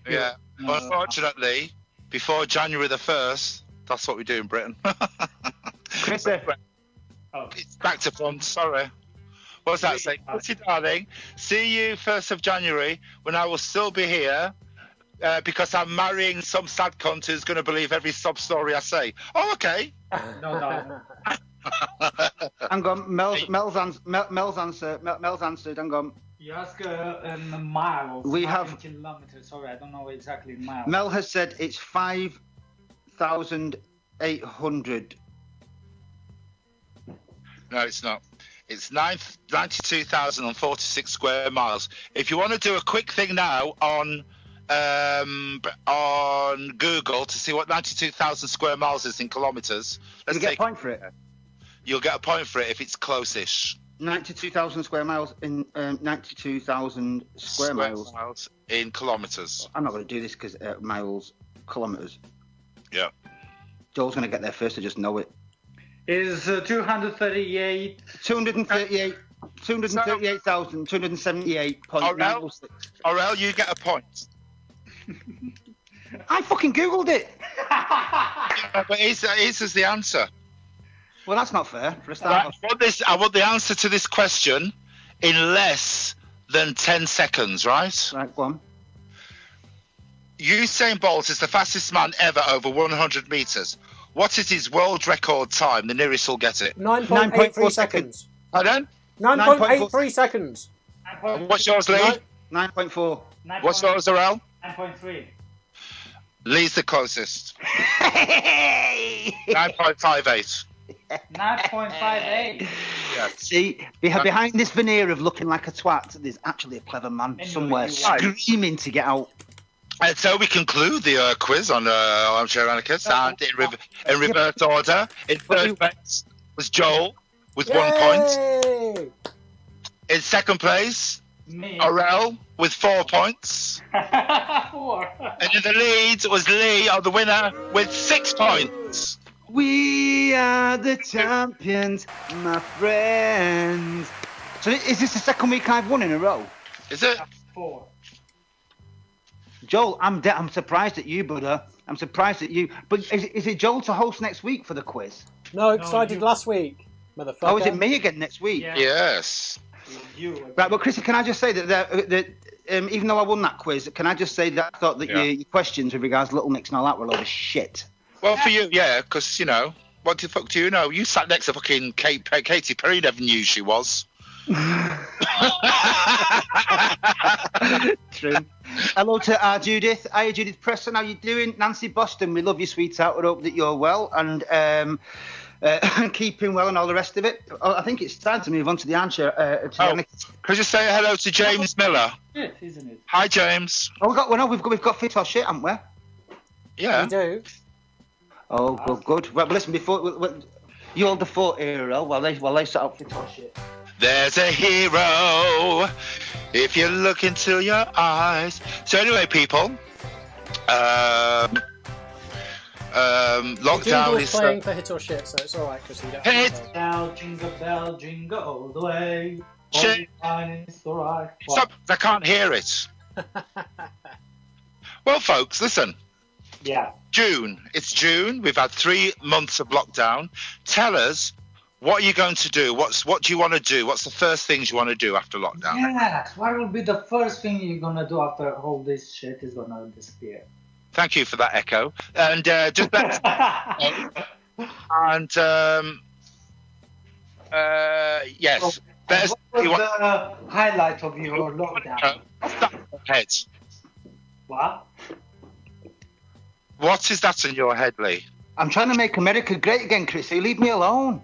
Yeah. Unfortunately, before January the 1st, that's what we do in Britain. Chris, It's back to front, sorry. What's that say? Chrissy, darling, see you 1st of January when I will still be here because I'm marrying some sad cunt who's going to believe every sob story I say. Oh, okay. No, darling. I'm gone. Mel's answered. I'm gone. You ask in miles. We not have- in kilometers. Sorry, I don't know exactly in miles. Mel has said it's 5,800. No, it's not. It's 92,046 square miles. If you want to do a quick thing now on Google to see what 92,000 square miles is in kilometers, You get a point for it. You'll get a point for it if it's close-ish. 92,000 square miles in 92,000 square miles. In kilometers. I'm not going to do this because miles, kilometers. Yeah. Joel's going to get there first. I just know it. Is 238. 238,278.906. Orel, you get a point. I fucking googled it. But is the answer? Well, that's not fair. For a start. I want the answer to this question in less than 10 seconds, right? Right, go on. Usain Bolt is the fastest man ever over 100 meters. What is his world record time? The nearest will get it. 9.83 seconds. Pardon? 9.83 seconds. What's yours, Lee? 9.4. What's yours, Orel? 9.3. Lee's the closest. 9.58. 9.58. Yeah. See, behind this veneer of looking like a twat, there's actually a clever man somewhere screaming to get out. And so we conclude the quiz on Armchair Anarchists, and in reverse order. In third place was Joel with 1 point. Yay! In second place, Me. Orel with 4 points. 4. And in the lead was Lee, the winner, with 6 points. We are the champions, my friends. So is this the second week I've won in a row? Is it? 4. Joel, I'm surprised at you, brother. I'm surprised at you. But is it Joel to host next week for the quiz? No, because I did last week, motherfucker. Oh, is it me again next week? Yeah. Yes. You. Right, but Chrissy, can I just say that even though I won that quiz, can I just say that I thought that your questions with regards to Little Mix and all that were a load of shit? Well, for you, yeah, because, you know, what the fuck do you know? You sat next to fucking Katy Perry, never knew she was. True. Hello to our Judith. Hiya, Judith Preston. How you doing? Nancy Boston, we love you, sweetheart. We hope that you're well and keeping well and all the rest of it. I think it's time to move on to the armchair. Could you say hello to James Miller? Shit, isn't it? Hi, James. Oh, we've got fit or shit, haven't we? Yeah. We do. Oh, good. Well, listen, before you hold the fort here, Earl, while they set up fit or shit. There's a hero if you look into your eyes. So anyway, people, lockdown Jingle's is playing for hit or shit, so it's all right because you don't. Hit. have to Bell, jingle all the way. Shit. It's all right. Stop! I can't hear it. Well, folks, listen. Yeah. June. It's June. We've had 3 months of lockdown. Tell us, what are you going to do? What do you want to do? What's the first things you want to do after lockdown? Yes. What will be the first thing you're gonna do after all this shit is gonna disappear? Thank you for that echo. And just let and yes. What was the highlight of your lockdown? Head. What? What is that in your head, Lee? I'm trying to make America great again, Chris. You leave me alone.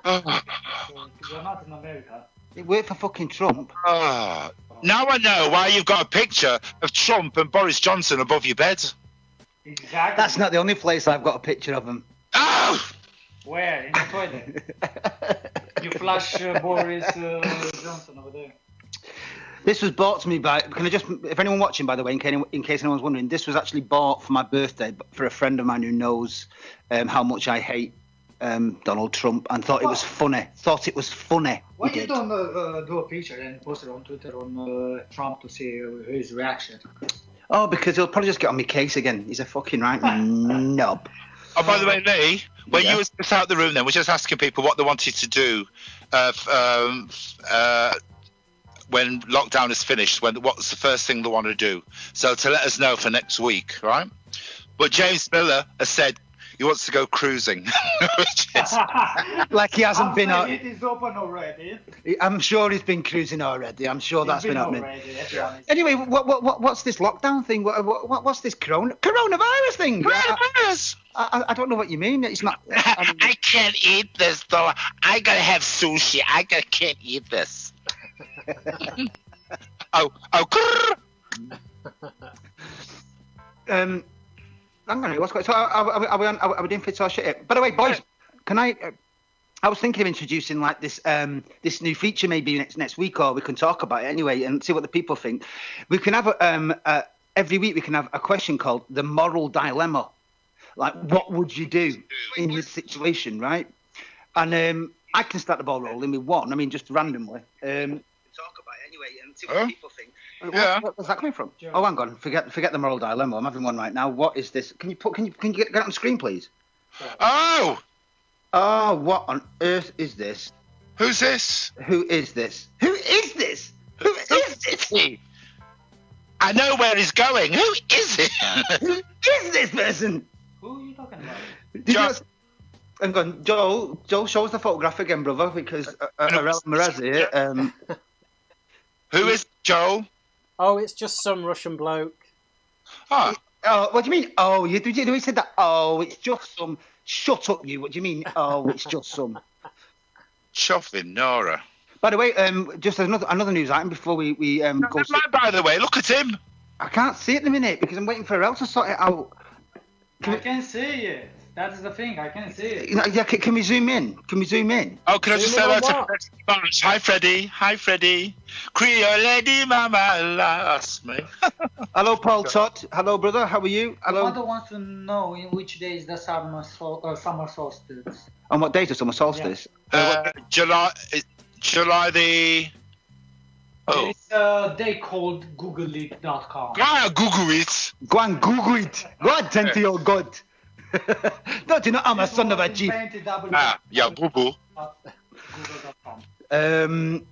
You're not in America. Wait for fucking Trump. Now I know why you've got a picture of Trump and Boris Johnson above your bed. Exactly. That's not the only place I've got a picture of him. Oh! Where? In the toilet. You flush Boris Johnson over there. This was bought to me by. Can I just, if anyone watching, by the way, in case anyone's wondering, this was actually bought for my birthday for a friend of mine who knows how much I hate Donald Trump and thought it was funny. Why you don't do a picture and post it on Twitter on Trump to see his reaction? Oh, because he'll probably just get on my case again. He's a fucking right knob. Oh, by the way, Lee, when you were just out the room then, we're just asking people what they wanted to do when lockdown is finished, what's the first thing they want to do. So to let us know for next week, right? But James Miller has said he wants to go cruising. Which is... Like he hasn't been out. It is open already. I'm sure he's been cruising already. I'm sure that's been happening. Already, anyway, what's this lockdown thing? What's this coronavirus thing? Coronavirus! I don't know what you mean. It's not. I can't eat this though. I gotta have sushi. Can't eat this. Hang on, what's going? So are we doing fit or shit? By the way, boys, can I? I was thinking of introducing like this this new feature maybe next week, or we can talk about it anyway and see what the people think. We can have every week we can have a question called the moral dilemma. Like, what would you do in this situation, right? And I can start the ball rolling with one. I mean, just randomly. Talk about it anyway and see what the people think. Yeah. Where's that coming from? Oh, hang on. Forget the moral dilemma. I'm having one right now. What is this? Can you get it on screen, please? Oh, what on earth is this? who's this? Who is this? Who is this? Who is this? I know where he's going. Who is it? Who is this person? Who are you talking about? Hang on, Joel, show us the photograph again, brother, because Arel Merez here. Who is Joel? Oh, it's just some Russian bloke. Oh, What do you mean? Oh, you said that. Oh, it's just some. Shut up, you. What do you mean? Oh, it's just some. chuffing Nora. By the way, just another news item before we go. Never mind, by the way, look at him. I can't see it in a minute because I'm waiting for Arel to sort it out. I can see it. That's the thing. I can see it. Yeah, can we zoom in? Oh, can I just say Zoom in that on to Freddie? Hi, Freddie. Hi, Freddie. Creole lady, mama, lost me. Hello, Paul Todd. Hello, brother. How are you? Hello. Mother wants to know in which day is the summer solstice. On what date is summer solstice? July the... Oh. It's a day called googleit.com. Ah, Google it. Go and Google it. Go and tend to your God. Don't you know I'm a son of a G? Yeah, boo-boo. Google.com.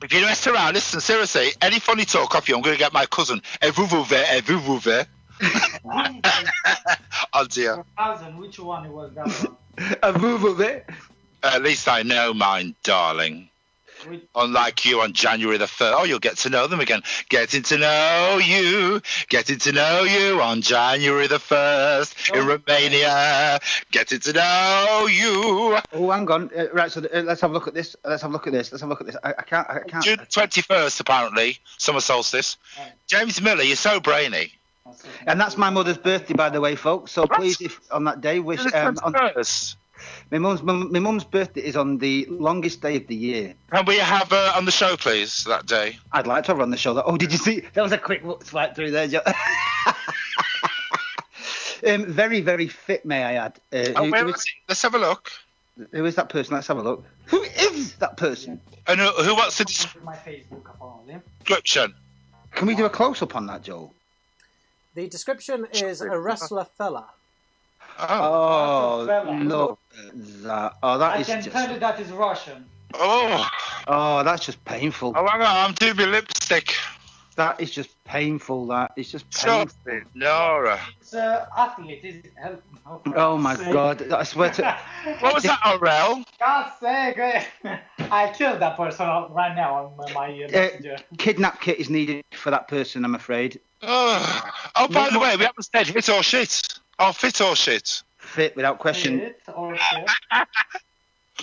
If you mess around, listen, seriously, any funny talk off you, I'm going to get my cousin. Evuvuve. Oh, dear. 2000, which one was that one? Evuvuve. At least I know mine, darling. Unlike you on January the 1st. Oh, you'll get to know them again. Getting to know you on January the 1st in Romania. Getting to know you. Oh, hang on. Right, so let's have a look at this. I can't. June 21st, apparently, summer solstice. James Miller, you're so brainy. And that's my mother's birthday, by the way, folks. So please, if on that day, wish. My mum's birthday is on the longest day of the year. Can we have her on the show, please, that day? I'd like to have her on the show. Oh, did you see? That was a quick swipe through there, Joe. Very, very fit, may I add. Let's have a look. Who is that person? Let's have a look. Who is that person? And who wants the My Facebook apparently. description? Can we do a close-up on that, Joel? The description is a wrestler fella. Oh, look at that. Oh, that I is can just... tell you that is Russian. Oh, that's just painful. Oh, hang on, I'm doing my lipstick. That is just painful, that. It's just painful. Nora. It's athlete. Oh, my God. I swear to... What was that, Aurel? God's sake. I killed that person right now on my messenger. Kidnap kit is needed for that person, I'm afraid. Oh, by the way, we haven't said hit or shit. Oh, fit or shit. Fit, without question. Fit or shit.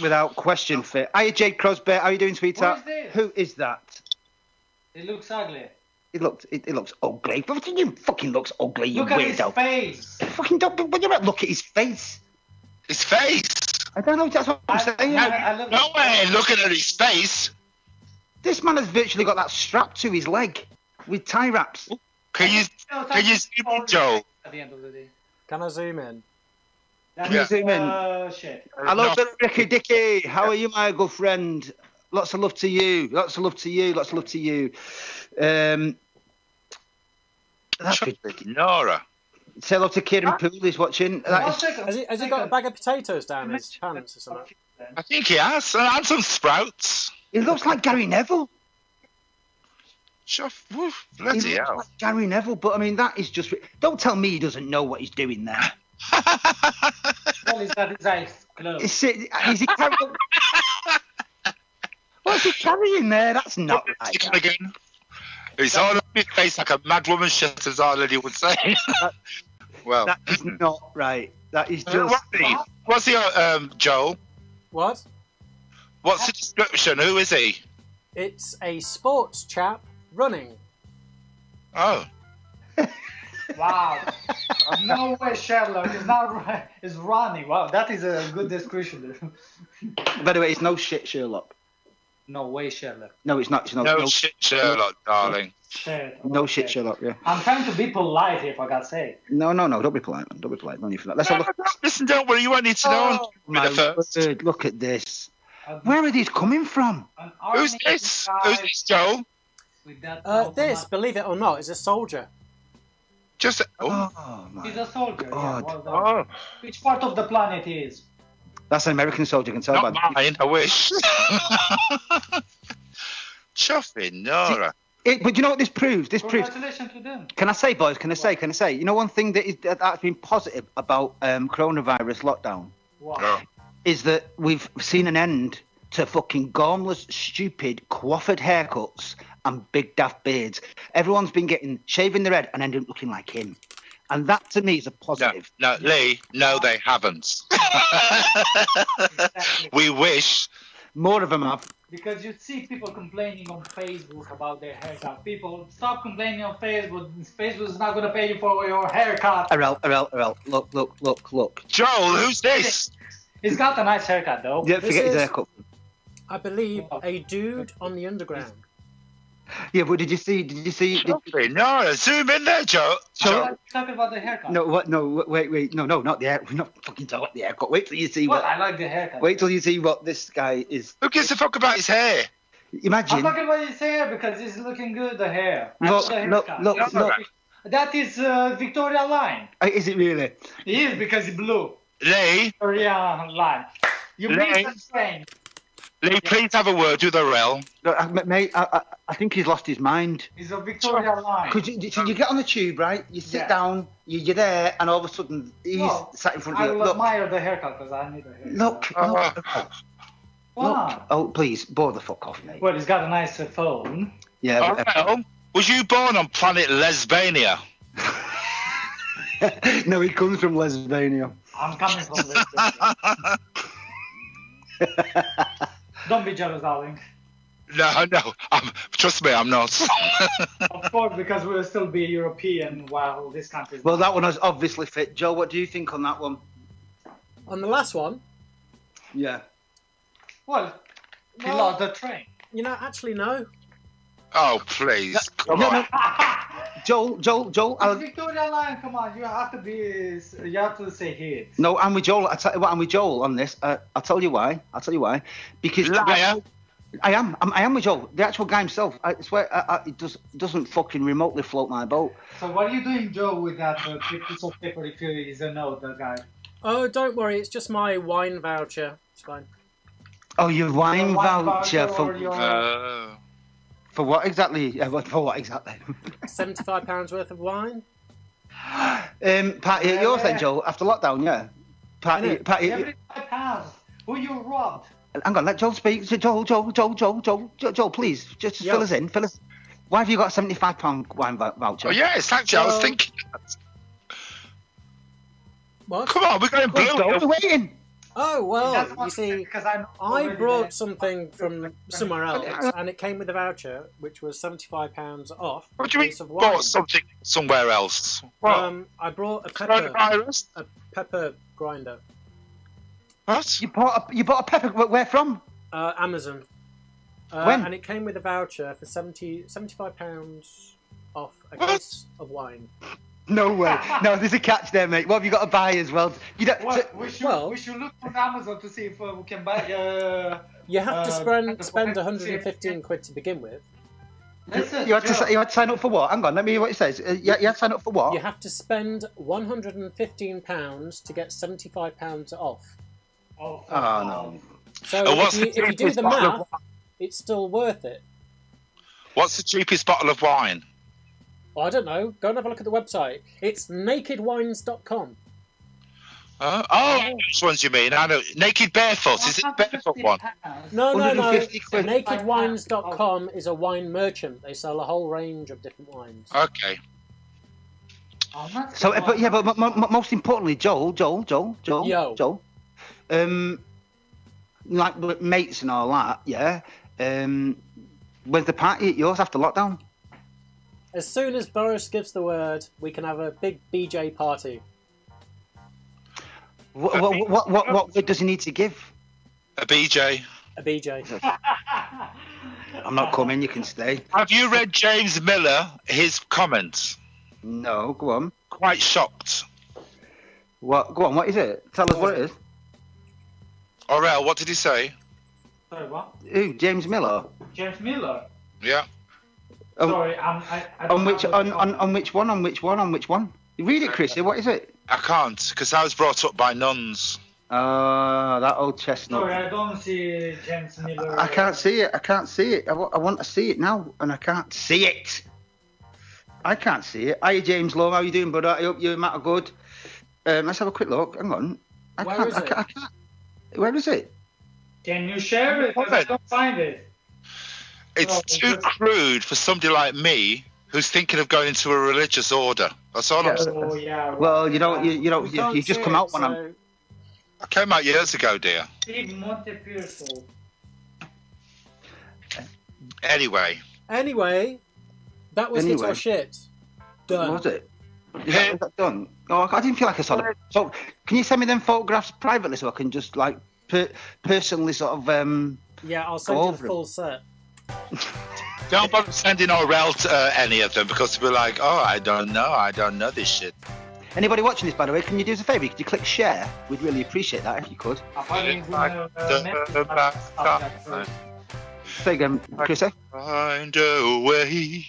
Without question, fit. Hiya, Jake Crosby. How are you doing, sweetheart? What is this? Who is that? It looks ugly. It looks ugly. But you fucking looks ugly, you Look at weirdo. his face. Fucking don't. When you look at his face. His face. I don't know. That's what I'm saying. I love No way looking at his face. This man has virtually got that strapped to his leg with tie wraps. Can you zoom in, Joel? At the end of the day. Can I zoom in? Can you zoom in? Shit. Hello, No. Ricky Dicky. How are you, my good friend? Lots of love to you. Lots of love to you. Lots of love to you. That's good. Nora. Say hello to Kieran Poole. He's watching. That is, Has he got a bag of potatoes down his pants or something? I think he has. And some sprouts. he looks like Gary Neville. Woof, He bloody looks hell. like Gary Neville. But I mean, that is just. Don't tell me he doesn't know what he's doing there. Well, he's got his eyes closed. Is he carrying? What's he carrying there? That's not right. Chicken again. It's all over his face like a mad woman shit, as our lady would say. Well, That is not right. That is just. what's he, Joel? What? What's the description? Who is he? It's a sports chap running. Oh. Wow. No way Sherlock is not is running. Wow, that is a good description. By the way, it's no shit, Sherlock. No way Sherlock. No, it's not. It's No shit, Sherlock, darling. Shit. No Okay. shit, Sherlock. Yeah. I'm trying to be polite here, for God's sake. No. Don't be polite, man. Don't be polite. No need for that. Let's have a look. Listen, don't worry, you won't need to know. Oh, my word, look at this. Where are these coming from? An Who's army this? guy Who's this, Joel? with that This, automatic- believe it or not, is a soldier. Just. Oh my. He's a soldier. Yeah, God. well done. Oh, Which part of the planet he is? That's an American soldier. Can tell not by. mine, I wish. Chuffing, Nora. But you know what this proves? This proves. Congratulations to them. Can I say, boys? Can I say? You know, one thing that's been positive about coronavirus lockdown Wow. Oh. is that we've seen an end to fucking gormless, stupid, coiffed haircuts and big daft beards. Everyone's been shaving their head and ending up looking like him. And that, to me, is a positive. No, Lee, no, they haven't. Exactly. We wish. More of them have. Because you see people complaining on Facebook about their haircut. People, stop complaining on Facebook. Facebook is not going to pay you for your haircut. Arel, look. Joel, who's this? He's got a nice haircut, though. Yeah, This forget his is- haircut. I believe a dude on the underground. Yeah, but did you see? Chuffing, Nora, zoom in there, Joel. You're talking about the haircut. No, what? No, wait. No, not the hair. We're not fucking talking about the haircut. Wait till you see What? what. I like the haircut. Wait till you see what this guy is. Who gives a fuck about his hair? I'm Imagine. talking about his hair because it's looking good, the hair. I Look, love the look, haircut. look. That is Victoria line. Is it really? It is because it's blue. Lee, Victoria line. You Lee. missed the train. Lee, please have a word with Arel. No, mate, I think he's lost his mind. It's a Victoria line. Because you get on the tube, right? You sit Yeah. down, you're there, and all of a sudden he's Well, sat in front I of you. will Look, admire the haircut because I need a haircut. look. Wow. Oh, please, bore the fuck off, mate. Well, he's got a nice phone. Yeah. Arel, was you born on planet Lesbania? No, he comes from Lesbania. I'm coming from this. Don't be jealous, darling. No, trust me, I'm not. Of course, because we'll still be European while this country's Well, that one has obviously fit. Joe, what do you think on that one? On the last one, Yeah. Well, he Well- lost the train. actually no. Oh, please, come No, on. Joel, It's Victoria line, come on, you have to say it. no, I'm with Joel. I'm with Joel on this. I'll tell you why. Because Liar. I am with Joel. The actual guy himself. I swear, it doesn't fucking remotely float my boat. So what are you doing, Joe, with that piece of paper if he is a no, the guy? Oh, don't worry, it's just my wine voucher. It's fine. Oh, your wine voucher or your... for what exactly? For what exactly? £75 worth of wine. Party at yours then, Joel. After lockdown, yeah. Party. £75. Who you robbed? Hang on, let Joel speak. Joel, please, just fill us in. Why have you got a £75 wine voucher? Oh, yeah, it's actually, I was thinking. What? Come on, we're going Joel, blue. we're waiting. Oh, well, That's you what- see, because I'm I already brought there. something from somewhere else, and it came with a voucher, which was £75 off. What a do you mean? case of wine. Bought something somewhere else? What? I brought a Coronavirus? pepper grinder. What? You bought a pepper. Where from? Amazon. When? And it came with a voucher for £75 off a What? case of wine. No way. No, there's a catch there, mate. What have you got to buy as well? You don't. What? so- We should look on Amazon to see if we can buy. You have to spend spend 115 quid to begin with. Listen, you had Joe, to sign up for what? Hang on, let me hear what it says. You had to sign up for what? You have to spend £115 to get £75 off. Oh, Oh, no. So And what's if the you do cheapest the bottle of math, it's still worth it. What's the cheapest bottle of wine? Well, I don't know. Go and have a look at the website. It's nakedwines.com. Which ones you mean? I know. Naked Barefoot. Is it the barefoot one? No. 150 quid. Nakedwines.com is a wine merchant. They sell a whole range of different wines. Okay. So, but yeah, but most importantly, Joel, Yo. like with mates and all that, yeah. When's the party at yours after lockdown? As soon as Boris gives the word, we can have a big BJ party. What word does he need to give? A BJ. A BJ. I'm not coming. You can stay. Have you read James Miller, his comments? No, go on. Quite shocked. What? Go on. What is it? Tell us what it is. Orel, what did he say? Sorry, what? Who? James Miller. James Miller. Yeah. Sorry, I don't On which? know what On which one? On which one? On which one? Read it, Chrissy. What is it? I can't, because I was brought up by nuns. That old chestnut. Sorry, I don't see James Miller. I can't see it. I can't see it. I want to see it now, and I can't see it. I can't see it. Hi, James Lowe. How you doing, brother? I hope you're matter good. Let's have a quick look. Hang on. I Where can't. is it? I can't. Where is it? Can you share it? 'Cause I don't find it. It's Oh, too good. crude for somebody like me who's thinking of going into a religious order. That's all I'm saying. Oh yeah. Well, you can't just see come it, out when I'm. so- I came out years ago, dear. Steve Montepierso. Anyway, Anyway, that was hit Anyway. or shit. Done. Was it? Is that done? Oh, I didn't feel like I saw it. So, can you send me them photographs privately so I can just like personally sort of Yeah, I'll send Go you over the it. full set. don't bother sending Orel any of them because they'll be like, oh, I don't know this shit. Anybody watching this, by the way, can you do us a favour? Could you click share? We'd really appreciate that if you could. Say again, Chris. Find a way.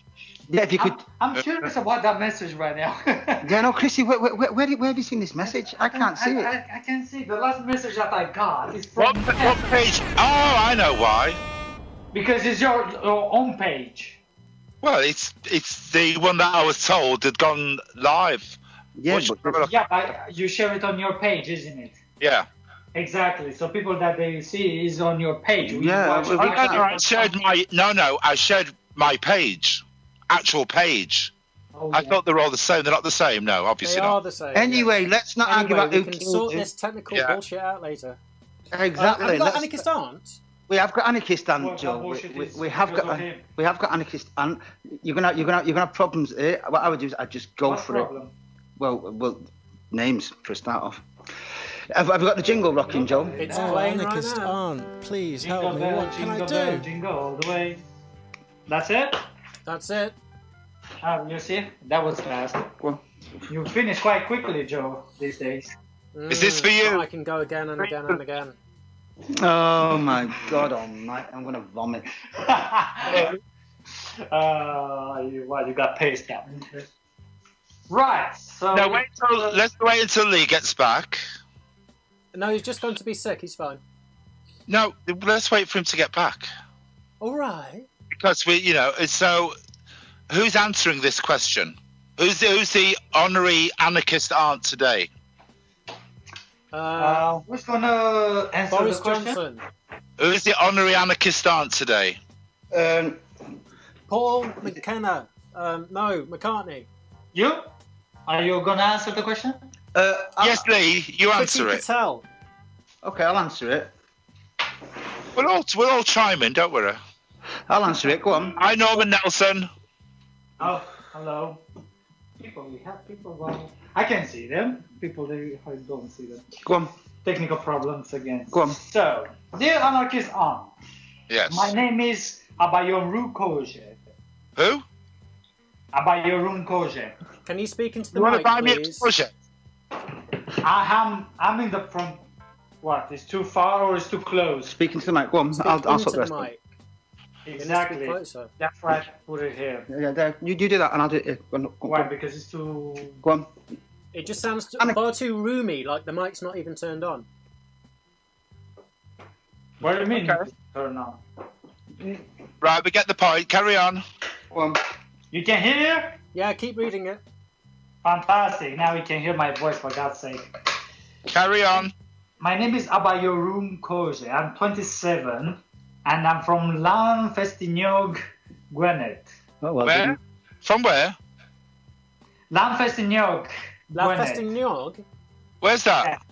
Yeah, if you could. I'm curious about that message right now. Yeah, no, Chrissy, where have you seen this message? I can't see it. I can't see. The last message that I got is from What page? Oh, I know why. because it's your own page. Well, it's the one that I was told had gone live. Yeah, Watch- but have a look. Yeah, you share it on your page, isn't it? Yeah. Exactly. So people that they see is on your page. We Yeah, watch- well, Oh, I shared my page, actual page. Oh, I yeah. thought they were all the same. They're not the same. No, They obviously are not. the same. anyway, let's not argue Anyway, about we who can killed sort who. this technical Yeah. bullshit out later. Exactly. Have you got let's- anarchist aunt? We have got anarchist and What Joe. bullshit is We have because got of him? we have got anarchist and you're gonna have problems here. What I would do is I'd just go What for problem? it. Well, names for a start off. Have we got the jingle rocking, Joe? It's No, playing right Anarchist now. aunt, please Jingle help me. bell, What can I jingle bell, do? jingle all the way. That's it? That's it. You see? That was fast. Well, You finish quite quickly, Joe, these days. Is this for you? I can go again and again and again. oh my God Almighty! I'm gonna vomit. You got paced that. Right, so... No, let's wait until Lee gets back. No, he's just going to be sick. He's fine. No, let's wait for him to get back. All right. Because so who's answering this question? Who's the honorary anarchist aunt today? who's gonna answer Boris the question? Johnson. Who's the honorary anarchist aunt today? Paul McKenna. No, McCartney. You? Are you gonna answer the question? Yes, Lee, you Priti answer it. Patel. Okay, I'll answer it. We'll all chime in, don't worry. I'll answer it. Go on. Hi, Norman Nelson. Oh, hello. We have people. Well, I can see them. People, I don't see them. Go on. Technical problems again. Go on. So, dear Anarchist Aunt. Yes. My name is Abayoru Koje. Who? Abayoru Koje. Can you speak into the You want to mic, buy me a please? project? I'm in the front. What? Is too far or is too close? Speaking to the mic. Go on. Speak I'll into sort the the rest. mic. Exactly. Closer. That's why I put it here. Yeah, there. You do that, and I'll do it. Here. Go on. Go Why? on. Because it's too. Go on. It just sounds Anna- far too roomy, like the mic's not even turned on. What do you mean? Okay. Turn on. Right, we get the point. Carry on. Go on. You can hear? Yeah, keep reading it. Fantastic. Now you can hear my voice, for God's sake. Carry on. My name is Abayoru Koje. I'm 27 and I'm from Lan Festignog, Gwynedd. Oh, well, Where? From where? Lan Festignog, La Gwynedd. Festignog? Where's that?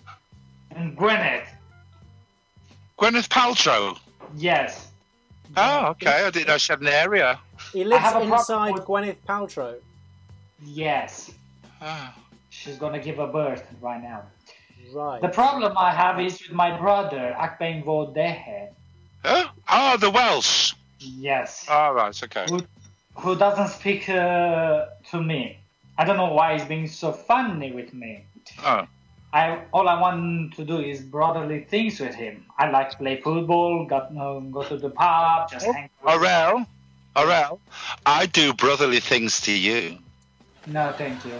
In Gwynedd. Gwyneth Paltrow. Yes. Oh, okay. I didn't know she had an area. He lives have a problem inside with- Gwyneth Paltrow. Yes. Oh. She's gonna give a birth right now. Right. The problem I have is with my brother, Akbeng Vodehe. Huh? Oh, the Welsh. Yes. Oh, right, okay. Who doesn't speak to me. I don't know why he's being so funny with me. Oh. All I want to do is brotherly things with him. I like to play football, go to the pub, just hang out. Aurel, I do brotherly things to you. No, thank you.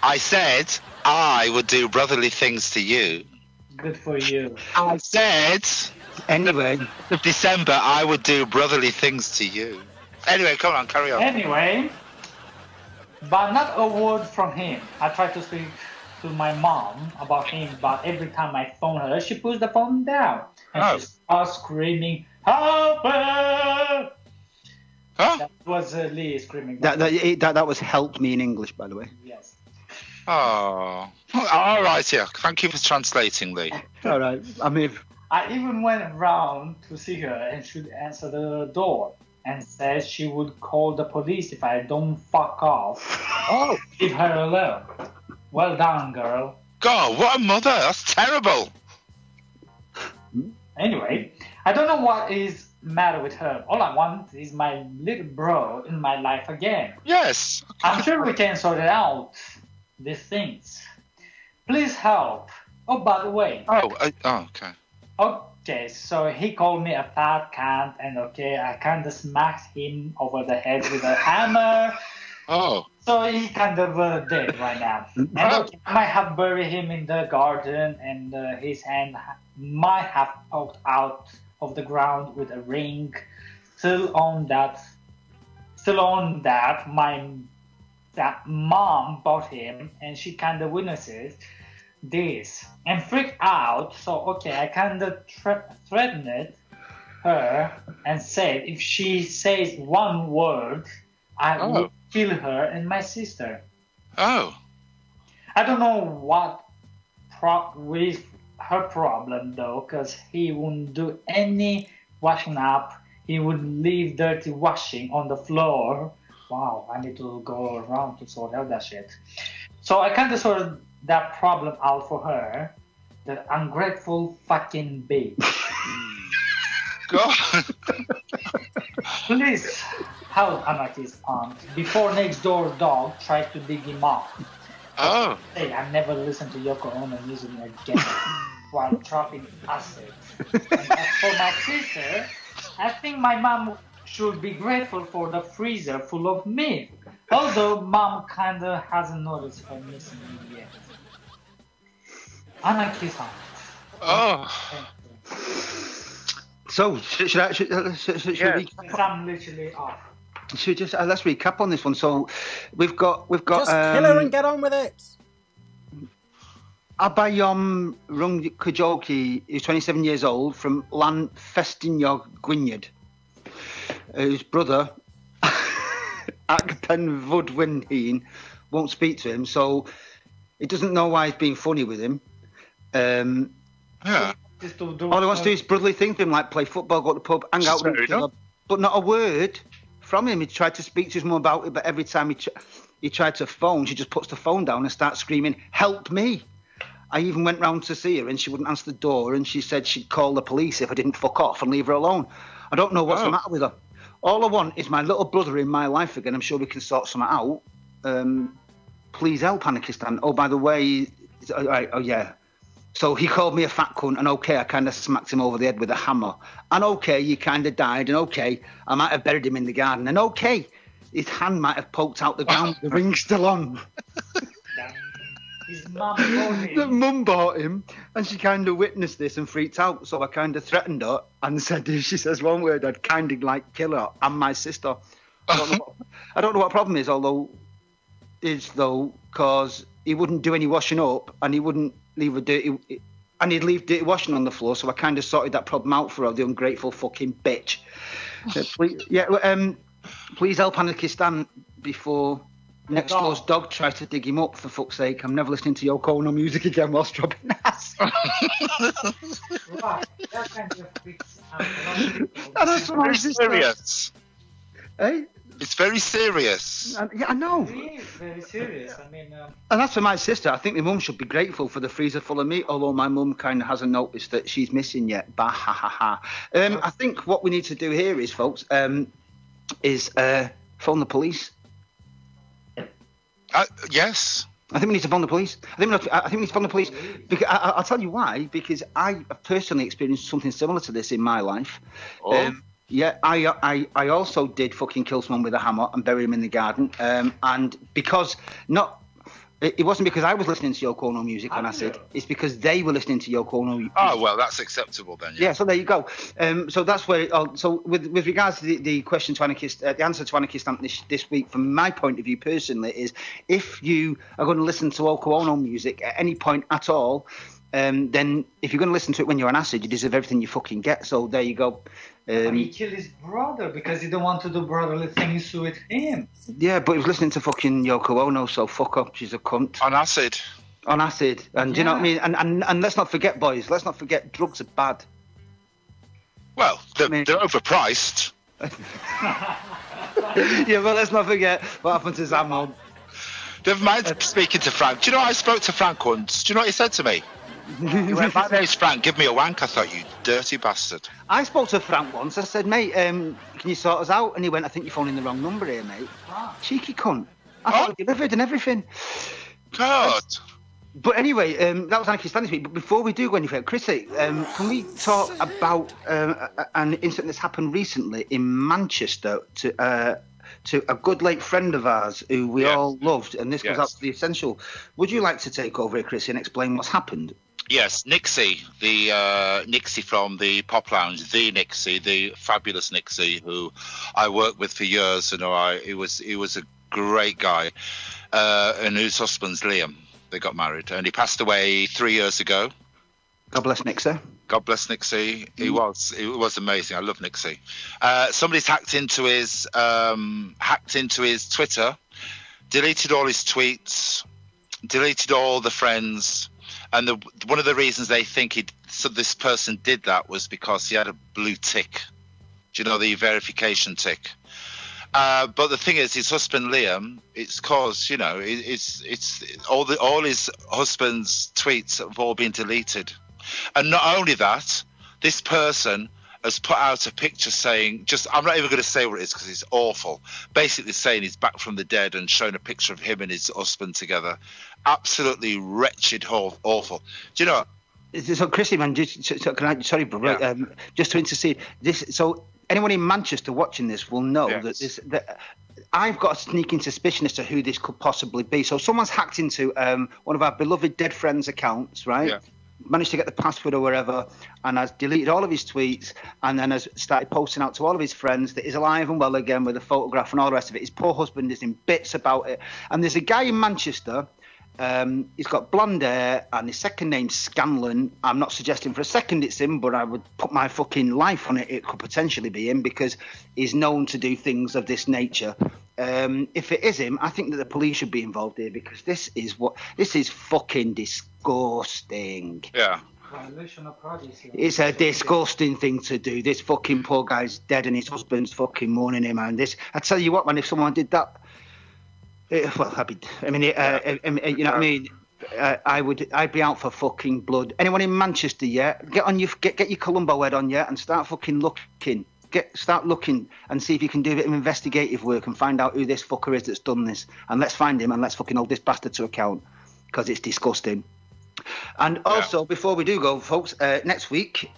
I said I would do brotherly things to you. Good for you. I said Anyway, of December I would do brotherly things to you. Anyway, come on, carry on. Anyway, but not a word from him. I tried to speak to my mom about him, but every time I phone her, she puts the phone down. And she starts screaming, "Help her!" Huh? That was Lee screaming. that was help me in English, by the way. Yes. Oh. All right, yeah. Thank you for translating, Lee. All right. I mean, I even went around to see her and she'd answer the door and said she would call the police if I don't fuck off. Oh. Leave her alone. Well done, girl. God, what a mother. That's terrible. Anyway, I don't know what is matter with her. All I want is my little bro in my life again. Yes. I'm sure we can sort it out, these things. Please help. Oh, by the way. Okay. Okay, so he called me a fat cunt, and okay, I kind of smacked him over the head with a hammer. Oh. So he kind of dead right now. And okay, I might have buried him in the garden, and his hand might have poked out of the ground with a ring. Still on that, that mom bought him, and she kind of witnesses this and freaked out. So okay, I kind of threatened her and said if she says one word, I will kill her and my sister. Oh. I don't know what with her problem though, because he wouldn't do any washing up. He would leave dirty washing on the floor. Wow, I need to go around to sort out that shit. So I kind of sorted that problem out for her. The ungrateful fucking bitch. God. Please help Anarchist Aunt before next door dog tries to dig him up. Oh. Hey, I never listened to Yoko Ono music again while dropping acid. And as for my sister, I think my mom should be grateful for the freezer full of milk. Although mom kinda hasn't noticed her missing me yet. Anarchist Aunt. Oh. so should we? I'm literally off. Should we just let's recap on this one. So we've got Just kill her and get on with it. Abayom Rungkajoki is 27 years old from Lan Festignog, Gwynedd, whose brother Akpen Vudwinheen won't speak to him, so he doesn't know why he's being funny with him. Yeah. Just to do All he wants to do is brotherly things with him, like play football, go to the pub, hang out with each other. But not a word from him. He tried to speak to his mum about it, but every time he tried to phone, she just puts the phone down and starts screaming, "Help me!" I even went round to see her and she wouldn't answer the door, and she said she'd call the police if I didn't fuck off and leave her alone. I don't know what's the matter with her. All I want is my little brother in my life again. I'm sure we can sort something out. Please help, Anarchistan. Oh, by the way, oh yeah. So he called me a fat cunt, and okay, I kind of smacked him over the head with a hammer. And okay, he kind of died, and okay, I might have buried him in the garden. And okay, his hand might have poked out the ground, the ring's still on. His mum bought him. The mum bought him, and she kind of witnessed this and freaked out. So I kind of threatened her and said, if she says one word, I'd kind of like kill her and my sister. I don't know what problem is, because he wouldn't do any washing up, and he wouldn't leave and he'd leave dirty washing on the floor. So I kind of sorted that problem out for her, the ungrateful fucking bitch. Please help Anarchistan before next door's dog tries to dig him up, for fuck's sake. I'm never listening to Yoko Ono music again whilst dropping ass. Right, that kind of freaks out a lot of people. And that's what It's very serious. Hey? It's very serious. Yeah, I know. It is very serious. I mean, And that's for my sister. I think my mum should be grateful for the freezer full of meat, although my mum kind of hasn't noticed that she's missing yet. Bah, ha, ha, ha. I think what we need to do here is, folks, phone the police. Yes. I think we need to phone the police. I think we need to phone the police. Because I'll tell you why. Because I have personally experienced something similar to this in my life. Oh. Yeah, I also did fucking kill someone with a hammer and bury him in the garden. And because it wasn't because I was listening to Yoko Ono music on acid. It's because they were listening to Yoko Ono music. Oh, well, that's acceptable then. Yeah, so there you go. So that's where. So with regards to the question to Anarchist, the answer to Anarchist this week, from my point of view personally, is if you are going to listen to Yoko Ono music at any point at all, then if you're going to listen to it when you're on acid, you deserve everything you fucking get. So there you go. he killed his brother because he don't want to do brotherly things with him. Yeah, but he was listening to fucking Yoko Ono, so fuck up. She's a cunt. On acid. On acid. And do you know what I mean? And let's not forget, boys, let's not forget drugs are bad. Well, they're overpriced. Yeah, but let's not forget what happened to Zammo. Never mind speaking to Frank. Do you know I spoke to Frank once? Do you know what he said to me? He went, "My name's Frank, give me a wank." I thought, you dirty bastard. I spoke to Frank once. I said, mate, can you sort us out? And he went, I think you're phoning the wrong number here, mate. Cheeky cunt. I thought he delivered and everything. God. But anyway, that was Anarchy Stand this week. But before we do go any further, Chrissy, can we talk about an incident that's happened recently in Manchester to a good late friend of ours who we all loved, and this goes out to the essential. Would you like to take over here, Chrissy, and explain what's happened? Yes, Nixie, the Nixie from the Pop Lounge, the Nixie, the fabulous Nixie, who I worked with for years, and he was a great guy, and whose husband's Liam. They got married, and he passed away 3 years ago. God bless Nixie. God bless Nixie. It was amazing. I love Nixie. Somebody's hacked into his Twitter, deleted all his tweets, deleted all the friends, and one of the reasons they think this person did that was because he had a blue tick. Do you know the verification tick? But the thing is, his husband Liam, it's cause it's all his husband's tweets have all been deleted. And not only that, this person has put out a picture saying, I'm not even going to say what it is because it's awful, basically saying he's back from the dead and showing a picture of him and his husband together. Absolutely wretched, awful. Do you know? So, Chrissy, man, sorry, bro, Yeah. just to intercede. So, anyone in Manchester watching this will know that I've got a sneaking suspicion as to who this could possibly be. So, someone's hacked into one of our beloved dead friends' accounts, right? Yeah. Managed to get the password or wherever, and has deleted all of his tweets, and then has started posting out to all of his friends that he's alive and well again with a photograph and all the rest of it. His poor husband is in bits about it. And there's a guy in Manchester, he's got blonde hair, and his second name's Scanlon. I'm not suggesting for a second it's him, but I would put my fucking life on it. It could potentially be him because he's known to do things of this nature. If it is him, I think that the police should be involved here because this is fucking disgusting. Yeah, Violation of privacy. It's a disgusting thing to do. This fucking poor guy's dead and his husband's fucking mourning him. And this, I tell you what, man, if someone did that, you know what I mean? I'd be out for fucking blood. Anyone in Manchester, yeah? Get your Columbo head on, yeah, and start fucking looking. Start looking and see if you can do a bit of investigative work and find out who this fucker is that's done this. And let's find him and let's fucking hold this bastard to account, because it's disgusting. And also, before we do go, folks, next week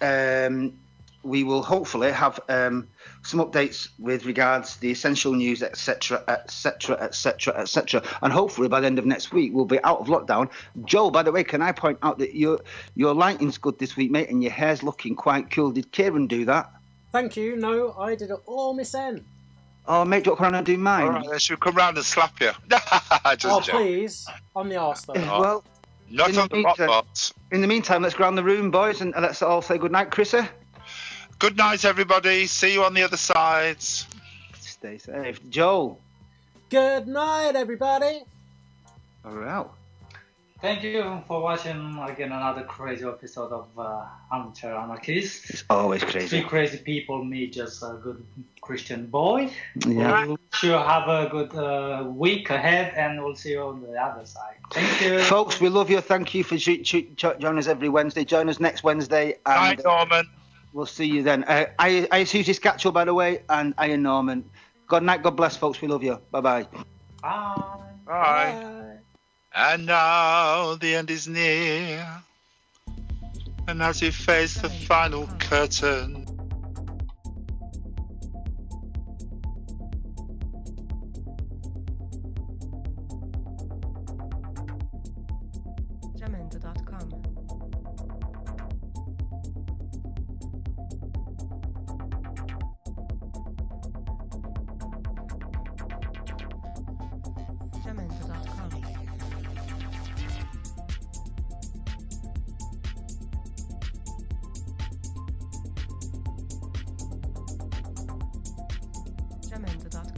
we will hopefully have some updates with regards to the essential news, etc., etc., etc., etc. And hopefully by the end of next week we'll be out of lockdown. Joe, by the way, can I point out that your lighting's good this week, mate, and your hair's looking quite cool. Did Kieran do that? Thank you. No, I did it all myself. Oh, mate, do you want to come around and do mine? All right, then should we come round and slap you? Oh, please. On the arse, though. Well, not on the hot box. In the meantime, let's go around the room, boys, and let's all say good night, Chrissy. Good night, everybody. See you on the other side. Stay safe. Joel. Good night, everybody. All right. Thank you for watching again another crazy episode of Armchair Anarchists. It's always crazy. Three crazy people, me just a good Christian boy. Yeah. We'll sure have a good week ahead, and we'll see you on the other side. Thank you. Folks, we love you. Thank you for joining us every Wednesday. Join us next Wednesday. Bye, And, Norman. We'll see you then. I Susie Scatchell, by the way, and I am Norman. God night, God bless, folks. We love you. Bye-bye. Bye. Bye. And now the end is near. And as we face the final curtain, Jamendo.com. Jamendo.com. Jamendo.com.